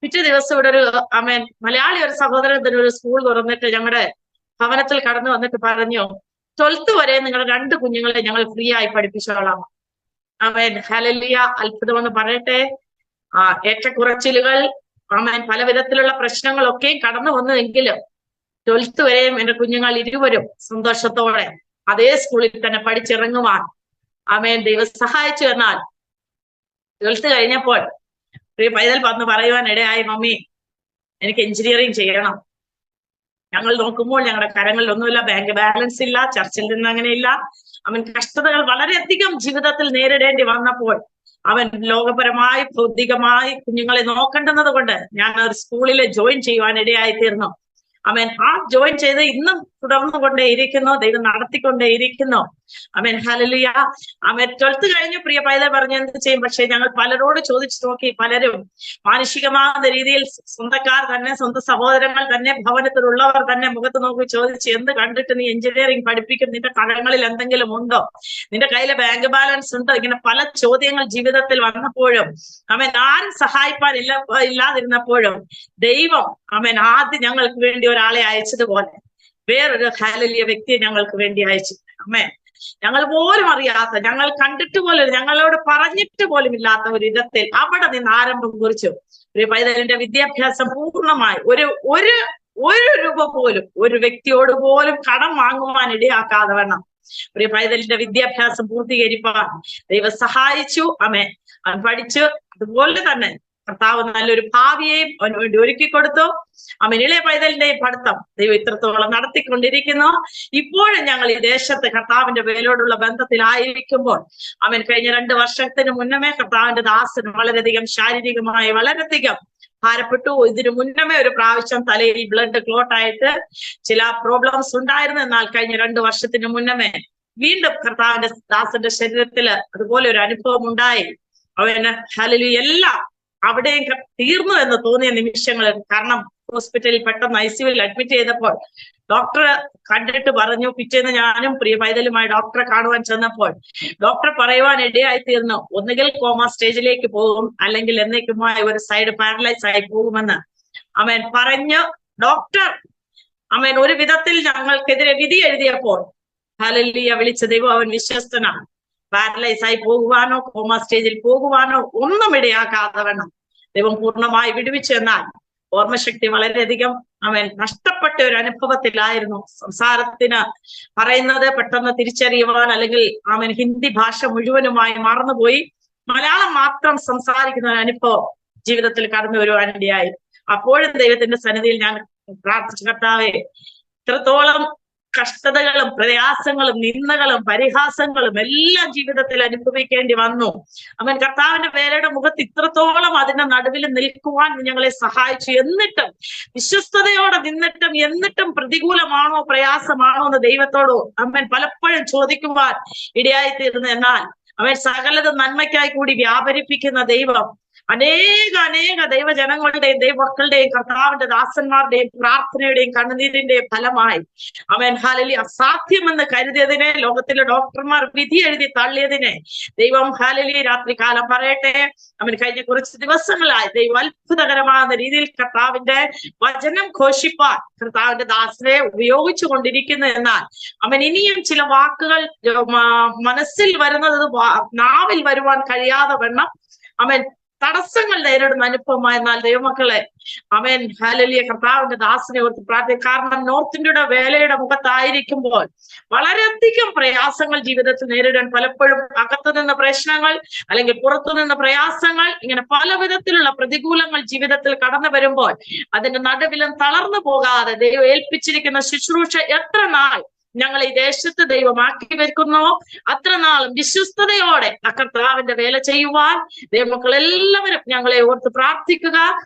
പിറ്റേ ദിവസം ഇവിടെ ഒരു മലയാളി ഒരു സഹോദരൻ തന്നെ ഒരു സ്കൂൾ തുറന്നിട്ട് ഞങ്ങളുടെ ഭവനത്തിൽ കടന്നു വന്നിട്ട് പറഞ്ഞു, 12th വരെ നിങ്ങളുടെ 2 കുഞ്ഞുങ്ങളെ ഞങ്ങൾ ഫ്രീ ആയി പഠിപ്പിച്ചോളാം. ഹല്ലേലൂയ. അത്ഭുതമെന്ന് പറയട്ടെ, ഏറ്റക്കുറച്ചിലുകൾ പല വിധത്തിലുള്ള പ്രശ്നങ്ങളൊക്കെയും കടന്നു വന്നുവെങ്കിലും 12th വരെയും എന്റെ കുഞ്ഞുങ്ങൾ ഇരുവരും സന്തോഷത്തോടെ അതേ സ്കൂളിൽ തന്നെ പഠിച്ചിറങ്ങുവാൻ ദൈവം സഹായിച്ചു. എന്നാൽ 12th കഴിഞ്ഞപ്പോൾ പ്രിയ പൈതൽ വന്ന് പറയുവാൻ ഇടയായി, മമ്മി എനിക്ക് എഞ്ചിനീയറിംഗ് ചെയ്യണം. ഞങ്ങൾ നോക്കുമ്പോൾ ഞങ്ങളുടെ കരങ്ങളിൽ ഒന്നുമില്ല, ബാങ്ക് ബാലൻസ് ഇല്ല, ചർച്ചിൽ നിന്ന് അങ്ങനെയില്ല. കഷ്ടതകൾ വളരെയധികം ജീവിതത്തിൽ നേരിടേണ്ടി വന്നപ്പോൾ ലോകപരമായി ഭൗതികമായി കുഞ്ഞുങ്ങളെ നോക്കേണ്ടുന്നത് കൊണ്ട് ഞാൻ ഒരു സ്കൂളിൽ ജോയിൻ ചെയ്യുവാൻ ഇടയായി തീർന്നു. ആ ജോയിൻ ചെയ്ത് ഇന്നും തുടർന്നു കൊണ്ടേയിരിക്കുന്നു, ദൈവം നടത്തിക്കൊണ്ടേയിരിക്കുന്നു. ആമേൻ. ഹല്ലേലൂയ. ആമേൻ. 12th കഴിഞ്ഞു പ്രിയ പൈതൽ പറഞ്ഞു എന്ത് ചെയ്യും. പക്ഷെ ഞങ്ങൾ പലരോട് ചോദിച്ചു നോക്കി. പലരും മാനുഷികമാകുന്ന രീതിയിൽ സ്വന്തക്കാർ തന്നെ, സ്വന്തം സഹോദരങ്ങൾ തന്നെ, ഭവനത്തിലുള്ളവർ തന്നെ മുഖത്ത് നോക്കി ചോദിച്ചു, എന്ത് കണ്ടിട്ട് നീ എഞ്ചിനീയറിംഗ് പഠിപ്പിക്കും? നിന്റെ കടങ്ങളിൽ എന്തെങ്കിലും ഉണ്ടോ? നിന്റെ കയ്യിലെ ബാങ്ക് ബാലൻസ് ഉണ്ടോ? ഇങ്ങനെ പല ചോദ്യങ്ങൾ ജീവിതത്തിൽ വന്നപ്പോഴും അവൻ ആരും സഹായിപ്പാൻ ഇല്ലാതിരുന്നപ്പോഴും ദൈവം അവൻ ആദ്യം ഞങ്ങൾക്ക് വേണ്ടി ഒരാളെ അയച്ചതുപോലെ വേറൊരു ഹല്ലേലൂയ വ്യക്തിയെ ഞങ്ങൾക്ക് വേണ്ടി അയച്ചു. അമ്മേ, ഞങ്ങൾ പോലും അറിയാത്ത, ഞങ്ങൾ കണ്ടിട്ട് പോലും, ഞങ്ങളോട് പറഞ്ഞിട്ട് പോലും ഇല്ലാത്ത ഒരു ഇടത്തിൽ അവിടെ നിന്ന് ആരംഭം കുറിച്ചു. ഒരു പൈതലിന്റെ വിദ്യാഭ്യാസം പൂർണ്ണമായി ഒരു രൂപ പോലും ഒരു വ്യക്തിയോട് പോലും കടം വാങ്ങുവാൻ ഇടയാക്കാതെ വേണം ഒരു പൈതലിന്റെ വിദ്യാഭ്യാസം പൂർത്തീകരിപ്പാൻ ദൈവം സഹായിച്ചു. അമ്മേ, അവൻ പഠിച്ചു. അതുപോലെ തന്നെ കർത്താവ് നല്ലൊരു ഭാവിയെയും അവന് വേണ്ടി ഒരുക്കി കൊടുത്തു. അവൻ ഇളയ പൈതലിന്റെയും പഠിത്തം ദൈവം ഇത്രത്തോളം നടത്തിക്കൊണ്ടിരിക്കുന്നു. ഇപ്പോഴും ഞങ്ങൾ ഈ ദേശത്ത് കർത്താവിന്റെ വേലോടുള്ള ബന്ധത്തിലായിരിക്കുമ്പോൾ അവൻ കഴിഞ്ഞ 2 വർഷത്തിന് മുന്നമേ കർത്താവിന്റെ ദാസൻ വളരെയധികം ശാരീരികമായി വളരെയധികം ഭാരപ്പെട്ടു. ഇതിനു മുന്നമേ ഒരു പ്രാവശ്യം തലയിൽ ബ്ലഡ് ക്ലോട്ട് ആയിട്ട് ചില പ്രോബ്ലംസ് ഉണ്ടായിരുന്നു. എന്നാൽ കഴിഞ്ഞ 2 വർഷത്തിന് മുന്നമേ വീണ്ടും കർത്താവിന്റെ ദാസന്റെ ശരീരത്തില് അതുപോലെ ഒരു അനുഭവം ഉണ്ടായി. അവന് ഹല്ലേലൂയ എല്ലാം അവിടെയും തീർന്നു എന്ന് തോന്നിയ നിമിഷങ്ങൾ. കാരണം ഹോസ്പിറ്റലിൽ പെട്ടെന്ന് ICUവിൽ അഡ്മിറ്റ് ചെയ്തപ്പോൾ ഡോക്ടർ കണ്ടിട്ട് പറഞ്ഞു, പിറ്റേന്ന് ഞാനും പ്രിയ പൈതലുമായി ഡോക്ടറെ കാണുവാൻ ചെന്നപ്പോൾ ഡോക്ടർ പറയുവാൻ ഇടയായി തീർന്നു, ഒന്നുകിൽ കോമ സ്റ്റേജിലേക്ക് പോകും, അല്ലെങ്കിൽ എന്നേക്കുമായി ഒരു സൈഡ് പാരലൈസ് ആയി പോകുമെന്ന് അവൻ പറഞ്ഞു. ഡോക്ടർ അവൻ ഒരു വിധത്തിൽ ഞങ്ങൾക്കെതിരെ വിധി എഴുതിയപ്പോൾ ഹല്ലേലൂയ വിളിച്ച ദൈവം അവൻ വിശ്വസ്തനാണ്. പാരലൈസ് ആയി പോകുവാനോ കോമ സ്റ്റേജിൽ പോകുവാനോ ഒന്നും ഇടയാക്കാതെ വേണം ദൈവം പൂർണ്ണമായി വിടുവിച്ചു. എന്നാൽ ഓർമ്മശക്തി വളരെയധികം അവൻ നഷ്ടപ്പെട്ട ഒരു അനുഭവത്തിലായിരുന്നു. സംസാരത്തിന് പറയുന്നത് പെട്ടെന്ന് തിരിച്ചറിയുവാൻ, അല്ലെങ്കിൽ അവൻ ഹിന്ദി ഭാഷ മുഴുവനുമായി മറന്നുപോയി മലയാളം മാത്രം സംസാരിക്കുന്ന ഒരു അനുഭവം ജീവിതത്തിൽ കടന്നു വരുവാനിടയായി. അപ്പോഴും ദൈവത്തിന്റെ സന്നിധിയിൽ ഞാൻ പ്രാർത്ഥിച്ചു, കർത്താവേ, ഇത്രത്തോളം കഷ്ടതകളും പ്രയാസങ്ങളും നിന്ദകളും പരിഹാസങ്ങളും എല്ലാം ജീവിതത്തിൽ അനുഭവിക്കേണ്ടി വന്നു. അവൻ കർത്താവിന്റെ വേലയുടെ മുഖത്ത് ഇത്രത്തോളം അതിന്റെ നടുവിൽ നിൽക്കുവാൻ ഞങ്ങളെ സഹായിച്ചു. എന്നിട്ടും വിശ്വസ്തയോടെ എന്നിട്ടും പ്രതികൂലമാണോ പ്രയാസമാണോ എന്ന് ദൈവത്തോടോ അവൻ പലപ്പോഴും ചോദിക്കുവാൻ ഇടയായിത്തീർന്നു. എന്നാൽ അവൻ സകലതും നന്മയ്ക്കായി കൂടി വ്യാപരിപ്പിക്കുന്ന ദൈവം അനേക ദൈവജനങ്ങളുടെയും ദൈവമക്കളുടെയും കർത്താവിന്റെ ദാസന്മാരുടെയും പ്രാർത്ഥനയുടെയും കണ്ണുനീരിന്റെയും ഫലമായി അവൻ ഹല്ലേലൂയ അസാധ്യമെന്ന് കരുതിയതിനെ, ലോകത്തിലെ ഡോക്ടർമാർ വിധി എഴുതി തള്ളിയതിനെ ദൈവം ഹല്ലേലൂയ രാത്രികാലം പറയട്ടെ, അവൻ കഴിഞ്ഞ കുറച്ച് ദിവസങ്ങളായി ദൈവം അത്ഭുതകരമായ രീതിയിൽ കർത്താവിന്റെ വചനം ഘോഷിപ്പാൻ കർത്താവിന്റെ ദാസനെ ഉപയോഗിച്ചു കൊണ്ടിരിക്കുന്നു. എന്നാൽ അവൻ ഇനിയും ചില വാക്കുകൾ മനസ്സിൽ വരുന്നത് നാവിൽ വരുവാൻ കഴിയാതെ വണ്ണം അവൻ തടസ്സങ്ങൾ നേരിടുന്ന അനുഭവമായി. എന്നാൽ ദൈവമക്കളെ, അവൻ ഹല്ലേലൂയ കർത്താവിന്റെ ദാസനെ ഓർത്ത് പ്രാർത്ഥിക്കും. കാരണം നോർത്ത് ഇന്ത്യയുടെ വേലയുടെ മുഖത്തായിരിക്കുമ്പോൾ വളരെയധികം പ്രയാസങ്ങൾ ജീവിതത്തിൽ നേരിടാൻ, പലപ്പോഴും അകത്തുനിന്ന് പ്രശ്നങ്ങൾ അല്ലെങ്കിൽ പുറത്തുനിന്ന് പ്രയാസങ്ങൾ, ഇങ്ങനെ പല വിധത്തിലുള്ള പ്രതികൂലങ്ങൾ ജീവിതത്തിൽ കടന്നു വരുമ്പോൾ അതിന്റെ നടുവിലും തളർന്നു പോകാതെ ദൈവം ഏൽപ്പിച്ചിരിക്കുന്ന ശുശ്രൂഷ എത്ര നാൾ ഞങ്ങൾ ഈ ദേശത്ത് ദൈവമാക്കി വെക്കുന്നു അത്ര നാളും വിശ്വസ്തയോടെ കർത്താവിന്റെ വേല ചെയ്യുവാൻ ദൈവമക്കൾ എല്ലാവരും ഞങ്ങളെ ഓർത്ത് പ്രാർത്ഥിക്കുക.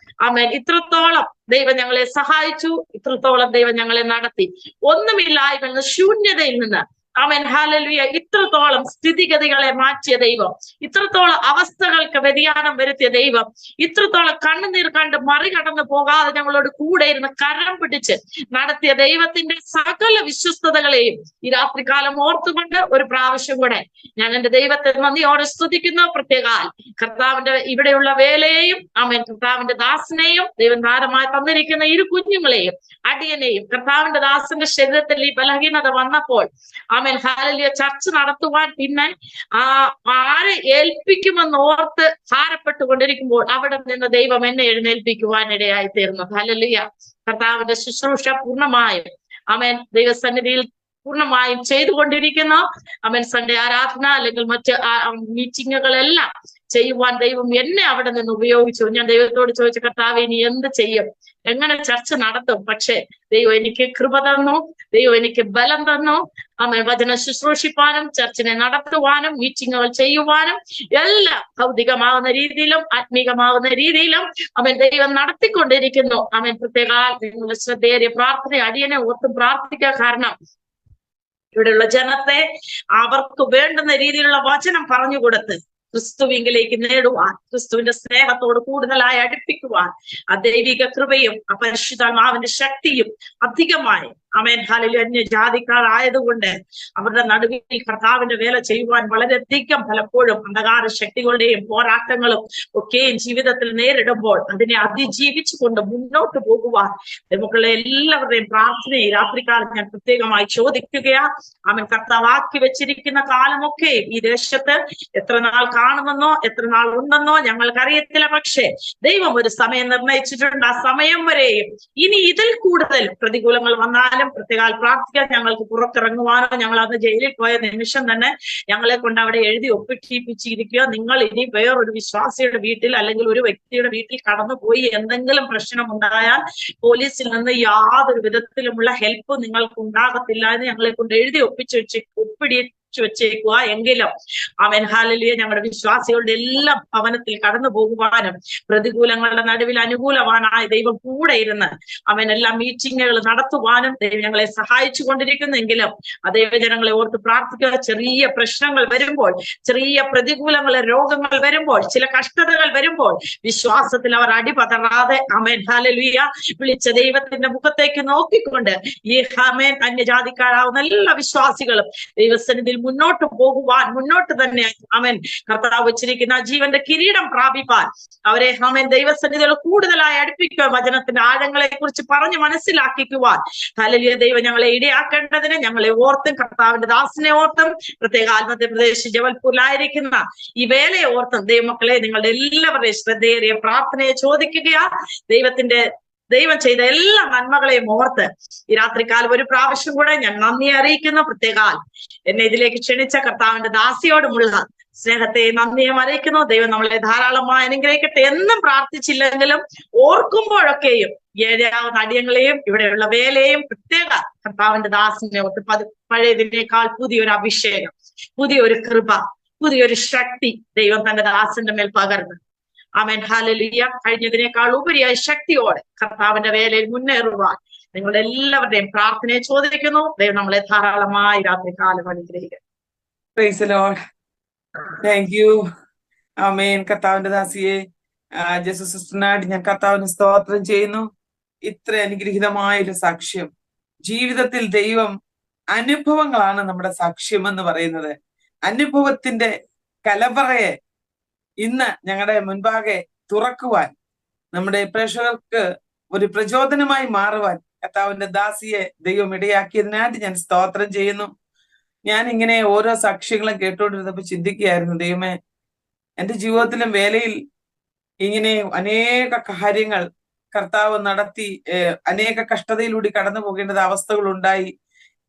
ആമേൻ. ഇത്രത്തോളം ദൈവം ഞങ്ങളെ സഹായിച്ചു, ഇത്രത്തോളം ദൈവം ഞങ്ങളെ നടത്തി. ഒന്നുമില്ലായ്മ ശൂന്യതയിൽ നിന്ന് ആമേൻ ഹല്ലേലൂയ ഇത്രത്തോളം സ്ഥിതിഗതികളെ മാറ്റിയ ദൈവം, ഇത്രത്തോളം അവസ്ഥകൾക്ക് വ്യതിയാനം വരുത്തിയ ദൈവം, ഇത്രത്തോളം കണ്ണുനീർ കണ്ട് മറികടന്നു പോകാതെ ഞങ്ങളോട് കൂടെ ഇരുന്ന് കരം പിടിച്ച് നടത്തിയ ദൈവത്തിന്റെ സകല വിശ്വസ്തതകളെയും ഈ രാത്രികാലം ഓർത്തുകൊണ്ട് ഒരു പ്രാവശ്യം കൂടെ ഞാൻ എന്റെ ദൈവത്തെ നന്ദിയോടെ സ്തുതിക്കുന്നു. പ്രത്യേക കർത്താവിന്റെ ഇവിടെയുള്ള വേലയെയും ആമേൻ കർത്താവിന്റെ ദാസനെയും ദൈവം ധാരമായി തന്നിരിക്കുന്ന ഇരു കുഞ്ഞുങ്ങളെയും അടിയനെയും കർത്താവിന്റെ ദാസന്റെ ശരീരത്തിൽ ഈ ബലഹീനത വന്നപ്പോൾ ആമേൻ ഹല്ലേലൂയ ചർച്ച നടത്തുവാൻ പിന്നെ ആരെ ഏൽപ്പിക്കുമെന്ന് ഓർത്ത് ഭാരപ്പെട്ടുകൊണ്ടിരിക്കുമ്പോൾ അവിടെ നിന്ന് ദൈവം എന്നെ എഴുന്നേൽപ്പിക്കുവാൻ ഇടയായി തീർന്നു. ഹല്ലേലൂയ കർത്താവിന്റെ ശുശ്രൂഷ പൂർണ്ണമായും ആമേൻ ദൈവസന്നിധിയിൽ പൂർണ്ണമായും ചെയ്തുകൊണ്ടിരിക്കുന്നു. അവൻ സൺഡേ ആരാധന അല്ലെങ്കിൽ മറ്റ് മീറ്റിങ്ങുകളെല്ലാം ചെയ്യുവാൻ ദൈവം എന്നെ അവിടെ നിന്ന് ഉപയോഗിച്ചു. ഞാൻ ദൈവത്തോട് ചോദിച്ചു, കർത്താവേ ഇനി എന്ത് ചെയ്യും, എങ്ങനെ ചർച്ച നടത്തും? പക്ഷെ ദൈവം എനിക്ക് കൃപ തന്നു, ദൈവം എനിക്ക് ബലം തന്നു. ആമേൻ വചനം ശുശ്രൂഷിപ്പാനും ചർച്ചിനെ നടത്തുവാനും മീറ്റിങ്ങുകൾ ചെയ്യുവാനും എല്ലാം ഭൗതികമാകുന്ന രീതിയിലും ആത്മീകമാകുന്ന രീതിയിലും അവൻ ദൈവം നടത്തിക്കൊണ്ടിരിക്കുന്നു. അവൻ പ്രത്യേക നിങ്ങളുടെ ശ്രദ്ധേയ പ്രാർത്ഥന അടിയനെ ഓർത്തും പ്രാർത്ഥിക്കുക. കാരണം ഇവിടെയുള്ള ജനത്തെ അവർക്ക് വേണ്ടുന്ന രീതിയിലുള്ള വചനം പറഞ്ഞുകൊടുത്ത് ക്രിസ്തുവിങ്കിലേക്ക് നേടുവാൻ, ക്രിസ്തുവിന്റെ സ്നേഹത്തോട് കൂടുതലായി അടുപ്പിക്കുവാൻ ആ ദൈവിക കൃപയും ആ പരിശുദ്ധാത്മാവിന്റെ ശക്തിയും അധികമായി ആമേൻ ഹല്ലേലൂയ അന്യജാതിക്കാരായതുകൊണ്ട് അവരുടെ നടുവിൽ കർത്താവിന്റെ വേല ചെയ്യുവാൻ വളരെയധികം പലപ്പോഴും അന്ധകാര ശക്തികളുടെയും പോരാട്ടങ്ങളും ഒക്കെയും ജീവിതത്തിൽ നേരിടുമ്പോൾ അതിനെ അതിജീവിച്ചുകൊണ്ട് മുന്നോട്ട് പോകുവാൻ നമുക്കുള്ള എല്ലാവരുടെയും പ്രാർത്ഥനയെ രാത്രികാലം ഞാൻ പ്രത്യേകമായി ചോദിക്കുകയാ. ആമേൻ കർത്താവാക്കി വെച്ചിരിക്കുന്ന കാലമൊക്കെ ഈ ദേശത്ത് എത്ര നാൾ കാണുമെന്നോ എത്ര നാൾ ഉണ്ടെന്നോ ഞങ്ങൾക്കറിയത്തില്ല. പക്ഷേ ദൈവം ഒരു സമയം നിർണയിച്ചിട്ടുണ്ട്. ആ സമയം വരെയും ഇനി ഇതിൽ കൂടുതൽ പ്രതികൂലങ്ങൾ വന്നാലും പ്രത്യേകാൽ പ്രാർത്ഥിക്കാൻ ഞങ്ങൾക്ക് പുറത്തിറങ്ങുവാനോ, ഞങ്ങൾ അന്ന് ജയിലിൽ പോയ നിമിഷം തന്നെ ഞങ്ങളെ കൊണ്ട് അവിടെ എഴുതി ഒപ്പിട്ടിപ്പിച്ചിരിക്കുകയോ, നിങ്ങൾ ഇനി വേറൊരു വിശ്വാസിയുടെ വീട്ടിൽ അല്ലെങ്കിൽ ഒരു വ്യക്തിയുടെ വീട്ടിൽ കടന്നുപോയി എന്തെങ്കിലും പ്രശ്നം ഉണ്ടായാൽ പോലീസിൽ നിന്ന് യാതൊരു വിധത്തിലുമുള്ള ഹെൽപ്പ് നിങ്ങൾക്ക് ഉണ്ടാകത്തില്ല എന്ന് ഞങ്ങളെ കൊണ്ട് എഴുതി വെച്ചേക്കുക. എങ്കിലും ആമേൻ ഹല്ലേലൂയ ഞങ്ങളുടെ വിശ്വാസികളുടെ എല്ലാ ഭവനത്തിൽ കടന്നു പോകുവാനും പ്രതികൂലങ്ങളുടെ നടുവിൽ അനുകൂലവാനായ ദൈവം കൂടെ ഇരുന്ന് അവൻ എല്ലാ മീറ്റിങ്ങുകൾ നടത്തുവാനും ദൈവം ഞങ്ങളെ സഹായിച്ചു കൊണ്ടിരിക്കുന്നെങ്കിലും ആ ദൈവജനങ്ങളെ ഓർത്ത് പ്രാർത്ഥിക്കുക. ചെറിയ പ്രശ്നങ്ങൾ വരുമ്പോൾ, ചെറിയ പ്രതികൂലങ്ങൾ, രോഗങ്ങൾ വരുമ്പോൾ, ചില കഷ്ടതകൾ വരുമ്പോൾ വിശ്വാസത്തിൽ അവർ അടിപതറാതെ ആമേൻ ഹല്ലേലൂയ വിളിച്ച ദൈവത്തിന്റെ മുഖത്തേക്ക് നോക്കിക്കൊണ്ട് ഈ ആമേൻ അന്യജാതിക്കാരാവുന്ന എല്ലാ വിശ്വാസികളും ദൈവസന്നിധിയിൽ മുന്നോട്ട് പോകുവാൻ, മുന്നോട്ട് തന്നെ ആമേൻ കർത്താവ് വെച്ചിരിക്കുന്ന ജീവന്റെ കിരീടം പ്രാപിപ്പാൻ അവരെ ആമേൻ ദൈവസന്നിധികൾ കൂടുതലായി അടുപ്പിക്കുക, വചനത്തിന്റെ ആഴങ്ങളെ കുറിച്ച് പറഞ്ഞ് മനസ്സിലാക്കിക്കുവാൻ ഹല്ലേലൂയ ദൈവം ഞങ്ങളെ ഇടയാക്കേണ്ടതിന് ഞങ്ങളെ ഓർത്തും കർത്താവിന്റെ ദാസനെ ഓർത്തും പ്രത്യേക മധ്യപ്രദേശ് ജബൽപൂരിലായിരിക്കുന്ന ഈ വേലയെ ഓർത്തും ദൈവമക്കളെ നിങ്ങളുടെ എല്ലാവരുടെയും ശ്രദ്ധേറിയ പ്രാർത്ഥനയെ ചോദിക്കുകയാ. ദൈവം ചെയ്ത എല്ലാ നന്മകളെയും ഓർത്ത് ഈ രാത്രികാലം ഒരു പ്രാവശ്യം കൂടെ ഞാൻ നന്ദി അറിയിക്കുന്നു. പ്രത്യേകാൽ എന്നെ ഇതിലേക്ക് ക്ഷണിച്ച കർത്താവിന്റെ ദാസിയോടുമുള്ള സ്നേഹത്തെ നന്ദിയും അറിയിക്കുന്നു. ദൈവം നമ്മളെ ധാരാളമായി അനുഗ്രഹിക്കട്ടെ. എന്നും പ്രാർത്ഥിച്ചില്ലെങ്കിലും ഓർക്കുമ്പോഴൊക്കെയും ഏഴാവുന്ന അടിയങ്ങളെയും ഇവിടെയുള്ള വേലയെയും പ്രത്യേക കർത്താവിന്റെ ദാസിനെ ഓർത്ത് പഴയതിനേക്കാൾ പുതിയൊരു അഭിഷേകം, പുതിയൊരു കൃപ, പുതിയൊരു ശക്തി ദൈവം തന്റെ ദാസന്റെ മേൽ പകർന്ന് ആമേൻ ഹല്ലേലൂയ കഴിഞ്ഞതിനേക്കാൾ ഉപരിയായ ശക്തിയോടെ കർത്താവിന്റെ വേലയിൽ മുന്നേറുവാൻ നിങ്ങളുടെ എല്ലാവരുടെയും പ്രാർത്ഥനയെ ചോദിക്കുന്നു. ദൈവം നമ്മളെ ധാരാളമായി രാത്രികാലം അനുഗ്രഹിക്കും. Praise the Lord. Thank you ആമേൻ. കർത്താവിന്റെ ദാസിയെ ജെസു സിസ്റ്ററിനായിട്ട് ഞാൻ കർത്താവിന് സ്തോത്രം ചെയ്യുന്നു. ഇത്ര അനുഗ്രഹീതമായൊരു സാക്ഷ്യം. ജീവിതത്തിൽ ദൈവം അനുഭവങ്ങളാണ് നമ്മുടെ സാക്ഷ്യം എന്ന് പറയുന്നത്. അനുഭവത്തിന്റെ കലവറയെ ഇന്ന് ഞങ്ങളുടെ മുൻപാകെ തുറക്കുവാൻ, നമ്മുടെ പ്രേക്ഷകർക്ക് ഒരു പ്രചോദനമായി മാറുവാൻ കർത്താവിന്റെ ദാസിയെ ദൈവം ഇടയാക്കിയതിനായിട്ട് ഞാൻ സ്തോത്രം ചെയ്യുന്നു. ഞാൻ ഇങ്ങനെ ഓരോ സാക്ഷ്യങ്ങളും കേട്ടുകൊണ്ടിരുന്നപ്പോൾ ചിന്തിക്കുകയായിരുന്നു, ദൈവമേ, എന്റെ ജീവിതത്തിലും വേലയിൽ ഇങ്ങനെ അനേക കാര്യങ്ങൾ കർത്താവ് നടത്തി, അനേക കഷ്ടതയിലൂടെ കടന്നു പോകേണ്ടത് അവസ്ഥകൾ ഉണ്ടായി.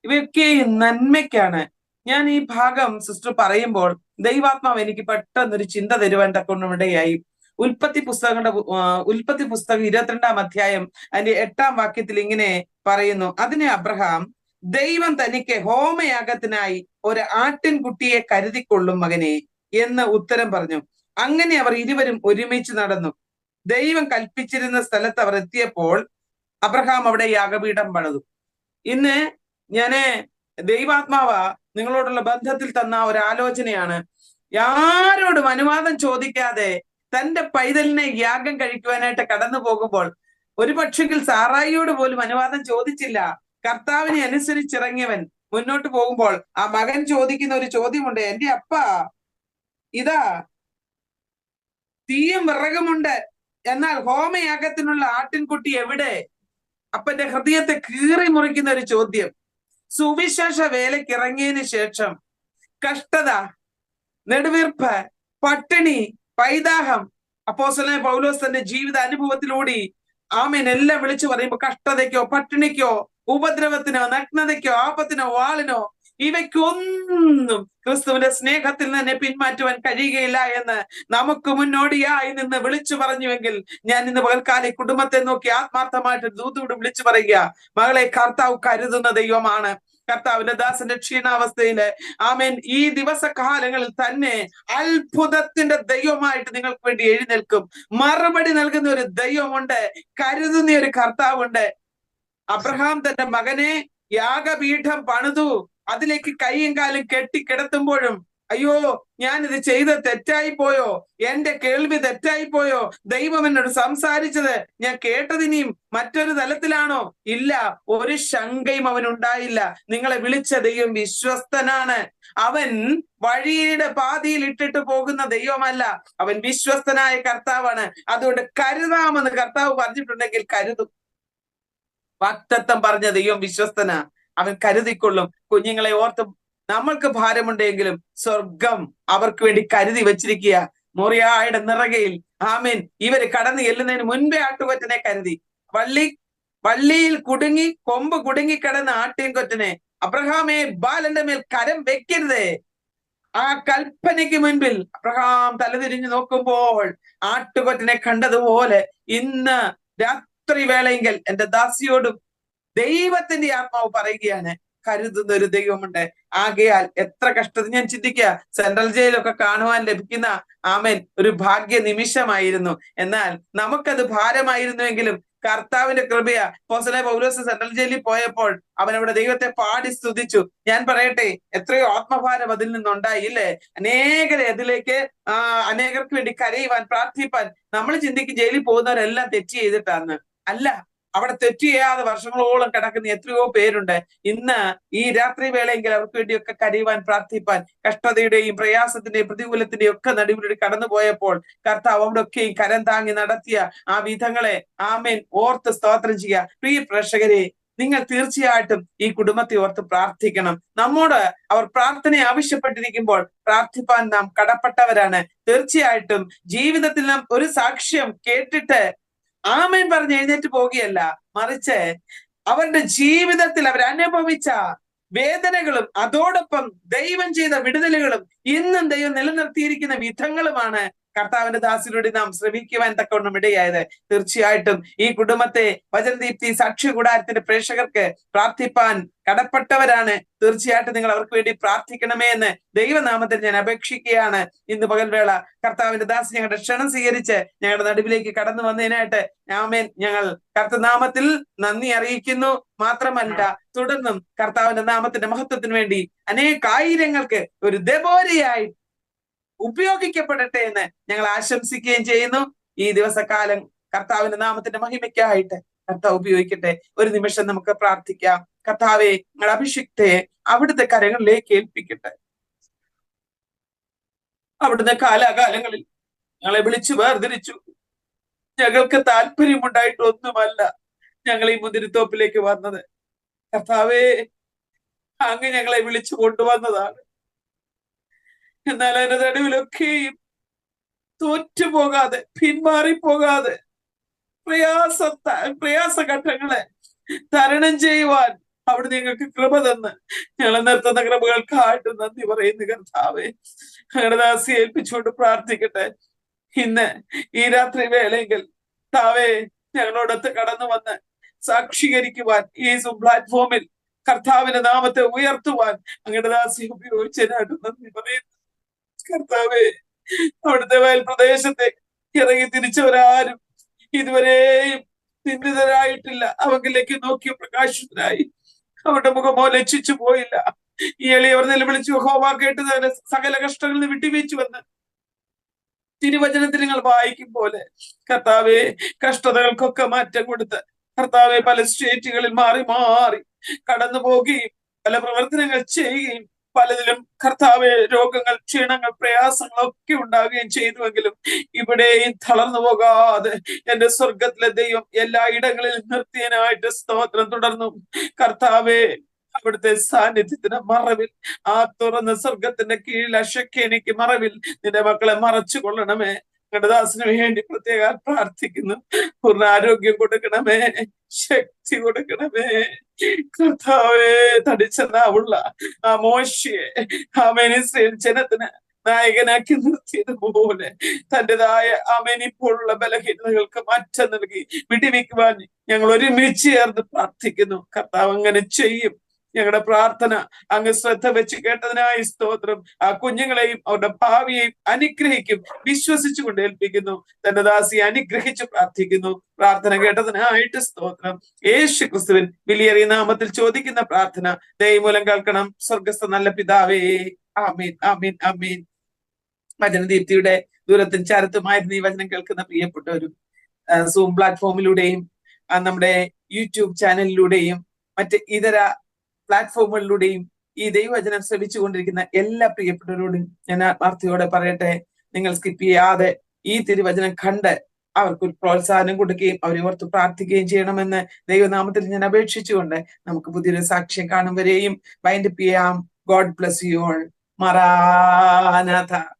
ഇവയൊക്കെ നന്മയ്ക്കാണ്. ഞാൻ ഈ ഭാഗം സിസ്റ്റർ പറയുമ്പോൾ ദൈവാത്മാവ് എനിക്ക് പെട്ടെന്നൊരു ചിന്ത തരുവാൻ തക്കൊണ്ടിടയായി. ഉൽപ്പത്തി പുസ്തകം 22-ാം അധ്യായം അതിന്റെ 8-ാം വാക്യത്തിൽ ഇങ്ങനെ പറയുന്നു, അതിനെ അബ്രഹാം ദൈവം തനിക്ക് ഹോമയാഗത്തിനായി ഒരു ആട്ടിൻകുട്ടിയെ കരുതിക്കൊള്ളും മകനെ എന്ന് ഉത്തരം പറഞ്ഞു. അങ്ങനെ അവർ ഇരുവരും ഒരുമിച്ച് നടന്നു. ദൈവം കൽപ്പിച്ചിരുന്ന സ്ഥലത്ത് അവർ എത്തിയപ്പോൾ അബ്രഹാം അവിടെ യാഗപീഠം പണിതു. ഇന്ന് ഞാന് ദൈവാത്മാവ നിങ്ങളോടുള്ള ബന്ധത്തിൽ തന്ന ഒരു ആലോചനയാണ്. ആരോടും അനുവാദം ചോദിക്കാതെ തന്റെ പൈതലിനെ യാഗം കഴിക്കുവാനായിട്ട് കടന്നു പോകുമ്പോൾ, ഒരു പക്ഷെങ്കിൽ സാറായിയോട് പോലും അനുവാദം ചോദിച്ചില്ല. കർത്താവിനെ അനുസരിച്ചിറങ്ങിയവൻ മുന്നോട്ട് പോകുമ്പോൾ ആ മകൻ ചോദിക്കുന്ന ഒരു ചോദ്യമുണ്ട്, എന്റെ അപ്പ ഇതാ തീയും വിറകുമുണ്ട്, എന്നാൽ ഹോമയാഗത്തിനുള്ള ആട്ടിൻകുട്ടി എവിടെ? അപ്പന്റെ ഹൃദയത്തെ കീറി മുറിക്കുന്ന ഒരു ചോദ്യം. സുവിശേഷ വേലയ്ക്ക് ഇറങ്ങിയതിന് ശേഷം കഷ്ടത, നെടുവീർപ്പ്, പട്ടിണി, പൈതാഹം, അപ്പോസ്തലനായ പൗലോസ് തന്റെ ജീവിത അനുഭവത്തിലൂടെ ആമേൻ എല്ലാം വിളിച്ചു പറയുമ്പോ കഷ്ടതയ്ക്കോ പട്ടിണിക്കോ ഉപദ്രവത്തിനോ നഗ്നതയ്ക്കോ ആപത്തിനോ വാളിനോ ഇവയ്ക്കൊന്നും ക്രിസ്തുവിന്റെ സ്നേഹത്തിൽ തന്നെ പിന്മാറ്റുവാൻ കഴിയുകയില്ല എന്ന് നമുക്ക് മുന്നോടിയായി നിന്ന് വിളിച്ചു പറഞ്ഞുവെങ്കിൽ ഞാൻ ഇന്ന് പകൽക്കാലം കുടുംബത്തെ നോക്കി ആത്മാർത്ഥമായിട്ട് ദൂതോട് വിളിച്ചു പറയുക, മകളെ കർത്താവ് കരുതുന്ന ദൈവമാണ്. കർത്താവിന്റെ ദാസന്റെ ക്ഷീണാവസ്ഥയില് ആമേൻ ഈ ദിവസകാലങ്ങളിൽ തന്നെ അത്ഭുതത്തിന്റെ ദൈവമായിട്ട് നിങ്ങൾക്ക് വേണ്ടി എഴുന്നേൽക്കും. മറുപടി നൽകുന്ന ഒരു ദൈവമുണ്ട്, കരുതുന്ന ഒരു കർത്താവുണ്ട്. അബ്രഹാം തന്റെ മകനെ യാഗപീഠം പണിതു. അതിലേക്ക് കൈയും കാലും കെട്ടിക്കിടത്തുമ്പോഴും അയ്യോ ഞാനിത് ചെയ്ത് തെറ്റായി പോയോ, എന്റെ കേൾവി തെറ്റായി പോയോ, ദൈവം എന്നോട് സംസാരിച്ചത് ഞാൻ കേട്ടതിനിയും മറ്റൊരു തലത്തിലാണോ? ഇല്ല, ഒരു ശങ്കയും അവനുണ്ടായില്ല. നിങ്ങളെ വിളിച്ച ദൈവം വിശ്വസ്തനാണ്. അവൻ വഴിയുടെ പാതിയിൽ ഇട്ടിട്ട് പോകുന്ന ദൈവമല്ല, അവൻ വിശ്വസ്തനായ കർത്താവാണ്. അതുകൊണ്ട് കരുതാമെന്ന് കർത്താവ് പറഞ്ഞിട്ടുണ്ടെങ്കിൽ കരുതും. വാഗ്ദത്തം പറഞ്ഞ ദൈവം വിശ്വസ്തനാ, അവൻ കരുതിക്കൊള്ളും. കുഞ്ഞുങ്ങളെ ഓർത്ത് നമ്മൾക്ക് ഭാരമുണ്ടെങ്കിലും സ്വർഗം അവർക്ക് വേണ്ടി കരുതി വെച്ചിരിക്കുക. മോറിയായുടെ നിറകയിൽ ആമേൻ ഇവര് കടന്നു ചെല്ലുന്നതിന് മുൻപേ ആട്ടുകൊറ്റനെ കരുതി. വള്ളിയിൽ കുടുങ്ങി കൊമ്പ് കുടുങ്ങി കിടന്ന ആട്ടിൻകൊറ്റനെ, അബ്രഹാമേ ബാലന്റെ മേൽ കരം വെക്കരുതേ, ആ കൽപ്പനയ്ക്ക് മുൻപിൽ അബ്രഹാം തലതിരിഞ്ഞു നോക്കുമ്പോൾ ആട്ടുകൊറ്റനെ കണ്ടതുപോലെ ഇന്ന് രാത്രി വേളയെങ്കിൽ എന്റെ ദാസിയോടും ദൈവത്തിന്റെ ആത്മാവ് പറയുകയാണ്, കരുതുന്ന ഒരു ദൈവമുണ്ട്. ആകയാൽ എത്ര കഷ്ടത ഞാൻ ചിന്തിക്കുക. സെൻട്രൽ ജയിലൊക്കെ കാണുവാൻ ലഭിക്കുന്ന ആമേൻ ഒരു ഭാഗ്യ നിമിഷമായിരുന്നു. എന്നാൽ നമുക്കത് ഭാരമായിരുന്നുവെങ്കിലും കർത്താവിന്റെ കൃപയ. അപ്പോസ്തലനായ പൗലോസ് സെൻട്രൽ ജയിലിൽ പോയപ്പോൾ അവൻ അവിടെ ദൈവത്തെ പാടി സ്തുതിച്ചു. ഞാൻ പറയട്ടെ, എത്രയോ ആത്മഭാരം അതിൽ നിന്നുണ്ടായി ഇല്ലേ? അതിലേക്ക് അനേകർക്ക് വേണ്ടി കരയുവാൻ, പ്രാർത്ഥിപ്പാൻ. നമ്മൾ ചിന്തിക്കും ജയിലിൽ പോകുന്നവരെല്ലാം തെറ്റ് ചെയ്തിട്ടാന്ന്. അല്ല, അവിടെ തെറ്റ് ചെയ്യാതെ വർഷങ്ങളോളം കിടക്കുന്ന എത്രയോ പേരുണ്ട്. ഇന്ന് ഈ രാത്രി വേളയെങ്കിൽ അവർക്ക് വേണ്ടിയൊക്കെ കരയുവാൻ, പ്രാർത്ഥിപ്പാൻ, കഷ്ടതയുടെയും പ്രയാസത്തിന്റെയും പ്രതികൂലത്തിന്റെയും ഒക്കെ നടുവിലൂടെ കടന്നുപോയപ്പോൾ കർത്താവ് അവിടെ ഒക്കെയും കരം താങ്ങി നടത്തിയ ആ വിധങ്ങളെ ആമേൻ ഓർത്ത് സ്തോത്രം ചെയ്യുക. പ്രിയ പ്രേക്ഷകരെ, നിങ്ങൾ തീർച്ചയായിട്ടും ഈ കുടുംബത്തെ ഓർത്ത് പ്രാർത്ഥിക്കണം. നമ്മോട് അവർ പ്രാർത്ഥന ആവശ്യപ്പെട്ടിരിക്കുമ്പോൾ പ്രാർത്ഥിപ്പാൻ നാം കടപ്പെട്ടവരാണ്. തീർച്ചയായിട്ടും ജീവിതത്തിൽ നാം ഒരു സാക്ഷ്യം കേട്ടിട്ട് ആമേൻ പറഞ്ഞ് എഴുന്നേറ്റ് പോകുകയല്ല, മറിച്ച് അവരുടെ ജീവിതത്തിൽ അവരനുഭവിച്ച വേദനകളും അതോടൊപ്പം ദൈവം ചെയ്ത വിടുതലുകളും ഇന്നും ദൈവം നിലനിർത്തിയിരിക്കുന്ന വിധങ്ങളുമാണ് കർത്താവിന്റെ ദാസിലൂടെ നാം ശ്രമിക്കുവാൻ തക്കവണ്ണം ഇടയായത്. തീർച്ചയായിട്ടും ഈ കുടുംബത്തെ വചനദീപ്തി സാക്ഷ്യ കൂടാരത്തിന്റെ പ്രേക്ഷകർക്ക് പ്രാർത്ഥിപ്പാൻ കടപ്പെട്ടവരാണ്. തീർച്ചയായിട്ടും നിങ്ങൾ അവർക്ക് വേണ്ടി പ്രാർത്ഥിക്കണമേ എന്ന് ദൈവനാമത്തിൽ ഞാൻ അപേക്ഷിക്കുകയാണ്. ഇന്ന് പകൽവേള കർത്താവിന്റെ ദാസി ഞങ്ങളുടെ ക്ഷണം സ്വീകരിച്ച് ഞങ്ങളുടെ നടുവിലേക്ക് കടന്നു വന്നതിനായിട്ട് ആമേൻ ഞങ്ങൾ കർത്തനാമത്തിൽ നന്ദി അറിയിക്കുന്നു. മാത്രമല്ല, തുടർന്നും കർത്താവിന്റെ നാമത്തിന്റെ മഹത്വത്തിന് വേണ്ടി അനേകായിരങ്ങൾക്ക് ഒരു ദെബോരയായി ഉപയോഗിക്കപ്പെടട്ടെ എന്ന് ഞങ്ങൾ ആശംസിക്കുകയും ചെയ്യുന്നു. ഈ ദിവസകാലം കർത്താവിന്റെ നാമത്തിന്റെ മഹിമയ്ക്കായിട്ട് കർത്താവ് ഉപയോഗിക്കട്ടെ. ഒരു നിമിഷം നമുക്ക് പ്രാർത്ഥിക്കാം. കർത്താവെ, ഞങ്ങളുടെ അഭിഷിക്തയെ അവിടുത്തെ കരങ്ങളിലേക്ക് ഏൽപ്പിക്കട്ടെ. അവിടുന്ന് കാലാകാലങ്ങളിൽ ഞങ്ങളെ വിളിച്ചു വേർതിരിച്ചു. ഞങ്ങൾക്ക് താല്പര്യമുണ്ടായിട്ടൊന്നുമല്ല ഞങ്ങൾ ഈ മുന്തിരിത്തോപ്പിലേക്ക് വന്നത്. കർത്താവേ, അങ്ങ് ഞങ്ങളെ വിളിച്ചു കൊണ്ടുവന്നതാണ്. എന്നാൽ അതിന്റെ നടുവിലൊക്കെയും തോറ്റുപോകാതെ, പിന്മാറിപ്പോകാതെ, പ്രയാസഘട്ടങ്ങളെ തരണം ചെയ്യുവാൻ അവിടെ നിങ്ങൾക്ക് കൃപ തന്ന് ഞങ്ങളെ നിർത്തുന്ന കൃപകൾക്കായിട്ട് നന്ദി പറയുന്നു. കർത്താവേ, ഞങ്ങളുടെ ദാസിയെ ഏൽപ്പിച്ചുകൊണ്ട് പ്രാർത്ഥിക്കട്ടെ. ഇന്ന് ഈ രാത്രി വേളയെങ്കിൽ താവേ ഞങ്ങളോടൊത്ത് കടന്നു വന്ന് സാക്ഷീകരിക്കുവാൻ, ഈ പ്ലാറ്റ്ഫോമിൽ കർത്താവിന്റെ നാമത്തെ ഉയർത്തുവാൻ അങ്ങയുടെ ദാസിയെ ഉപയോഗിച്ചതിനായിട്ട് നന്ദി പറയുന്നു. കർത്താവേ, അവിടുത്തെ വയൽ പ്രദേശത്തെ ഇറങ്ങി തിരിച്ചവരാരും ഇതുവരെയും നിന്ദിതരായിട്ടില്ല. അവങ്കിലേക്ക് നോക്കി പ്രകാശിതരായി അവരുടെ മുഖമോ ലജ്ജിച്ചു പോയില്ല. ഈ എളിയവർ നിലവിളിച്ചു യഹോവ കേട്ട് സകല കഷ്ടങ്ങളിൽ നിന്ന് വിട്ടുവീഴ്ച വന്ന് തിരുവചനത്തിൽ നിങ്ങൾ വായിക്കും പോലെ കർത്താവെ കഷ്ടതകൾക്കൊക്കെ മാറ്റം കൊടുത്ത് കർത്താവെ പല സ്റ്റേറ്റുകളിൽ മാറി മാറി കടന്നു പോവുകയും പല പ്രവർത്തനങ്ങൾ ചെയ്യുകയും പലതിലും കർത്താവെ രോഗങ്ങൾ, ക്ഷീണങ്ങൾ, പ്രയാസങ്ങളൊക്കെ ഉണ്ടാവുകയും ചെയ്തുവെങ്കിലും ഇവിടെയും തളർന്നു പോകാതെ എന്റെ സ്വർഗത്തിലെ ദൈവം എല്ലായിടങ്ങളിലും നിർത്തിയനായിട്ട് സ്തോത്രം തുടർന്നു. കർത്താവെ, അവിടുത്തെ സാന്നിധ്യത്തിന്റെ മറവിൽ, ആ തുറന്ന സ്വർഗത്തിന്റെ കീഴിൽ അശക്കേനിക്ക് മറവിൽ നിന്റെ മക്കളെ മറച്ചു കൊള്ളണമേ. ദാസിന് വേണ്ടി പ്രത്യേകം പ്രാർത്ഥിക്കുന്നു. പൂർണ്ണ ആരോഗ്യം കൊടുക്കണമേ, ശക്തി കൊടുക്കണമേ. കർത്താവേ, തടിച്ചെന്നാവുള്ള ആ മോശയെ ഇസ്രായേൽ ജനത്തിന് നായകനാക്കി നിർത്തിയതുപോലെ തന്റേതായ ഇപ്പോഴുള്ള ബലഹീനതകൾക്ക് മാറ്റം നൽകി വിടിവിക്കുവാൻ ഞങ്ങൾ ഒരുമിച്ച് ചേർന്ന് പ്രാർത്ഥിക്കുന്നു. കർത്താവ് അങ്ങനെ ചെയ്യും. ഞങ്ങളുടെ പ്രാർത്ഥന അങ്ങ് ശ്രദ്ധ വെച്ച് കേട്ടതിനായി സ്തോത്രം. ആ കുഞ്ഞുങ്ങളെയും അവരുടെ ഭാവിയെയും അനുഗ്രഹിക്കും, വിശ്വസിച്ചുകൊണ്ട് ഏൽപ്പിക്കുന്നു. തന്റെ ദാസിയെ അനുഗ്രഹിച്ച് പ്രാർത്ഥിക്കുന്നു. പ്രാർത്ഥന കേട്ടതിനായിട്ട് സ്തോത്രം. യേശു ക്രിസ്തുവിൻ വിലയേറിയ നാമത്തിൽ ചോദിക്കുന്ന പ്രാർത്ഥന ദൈവമൂലം കേൾക്കണം സ്വർഗസ്ഥ നല്ല പിതാവേ. ആമീൻ, ആമീൻ, ആമീൻ. വചനദീപ്തിയുടെ ദൂരത്തും ചാരത്തുമായിരുന്നു ഈ വചനം കേൾക്കുന്ന പ്രിയപ്പെട്ടവരും സൂം പ്ലാറ്റ്ഫോമിലൂടെയും നമ്മുടെ യൂട്യൂബ് ചാനലിലൂടെയും മറ്റ് ഇതര പ്ലാറ്റ്ഫോമുകളിലൂടെയും ഈ ദൈവവചനം ശ്രമിച്ചുകൊണ്ടിരിക്കുന്ന എല്ലാ പ്രിയപ്പെട്ടവരോടും ഞാൻ ആത്മാർത്ഥയോടെ പറയട്ടെ, നിങ്ങൾ സ്കിപ്പ് ചെയ്യാതെ ഈ തിരുവചനം കണ്ട് അവർക്ക് ഒരു പ്രോത്സാഹനം കൊടുക്കുകയും അവരെ ഓർത്ത് പ്രാർത്ഥിക്കുകയും ചെയ്യണമെന്ന് ദൈവനാമത്തിൽ ഞാൻ അപേക്ഷിച്ചുകൊണ്ട് നമുക്ക് പുതിയൊരു സാക്ഷ്യം കാണും വരെയും വൈൻഡപ്പ് ചെയ്യാം. God bless you all. മറാനാഥ.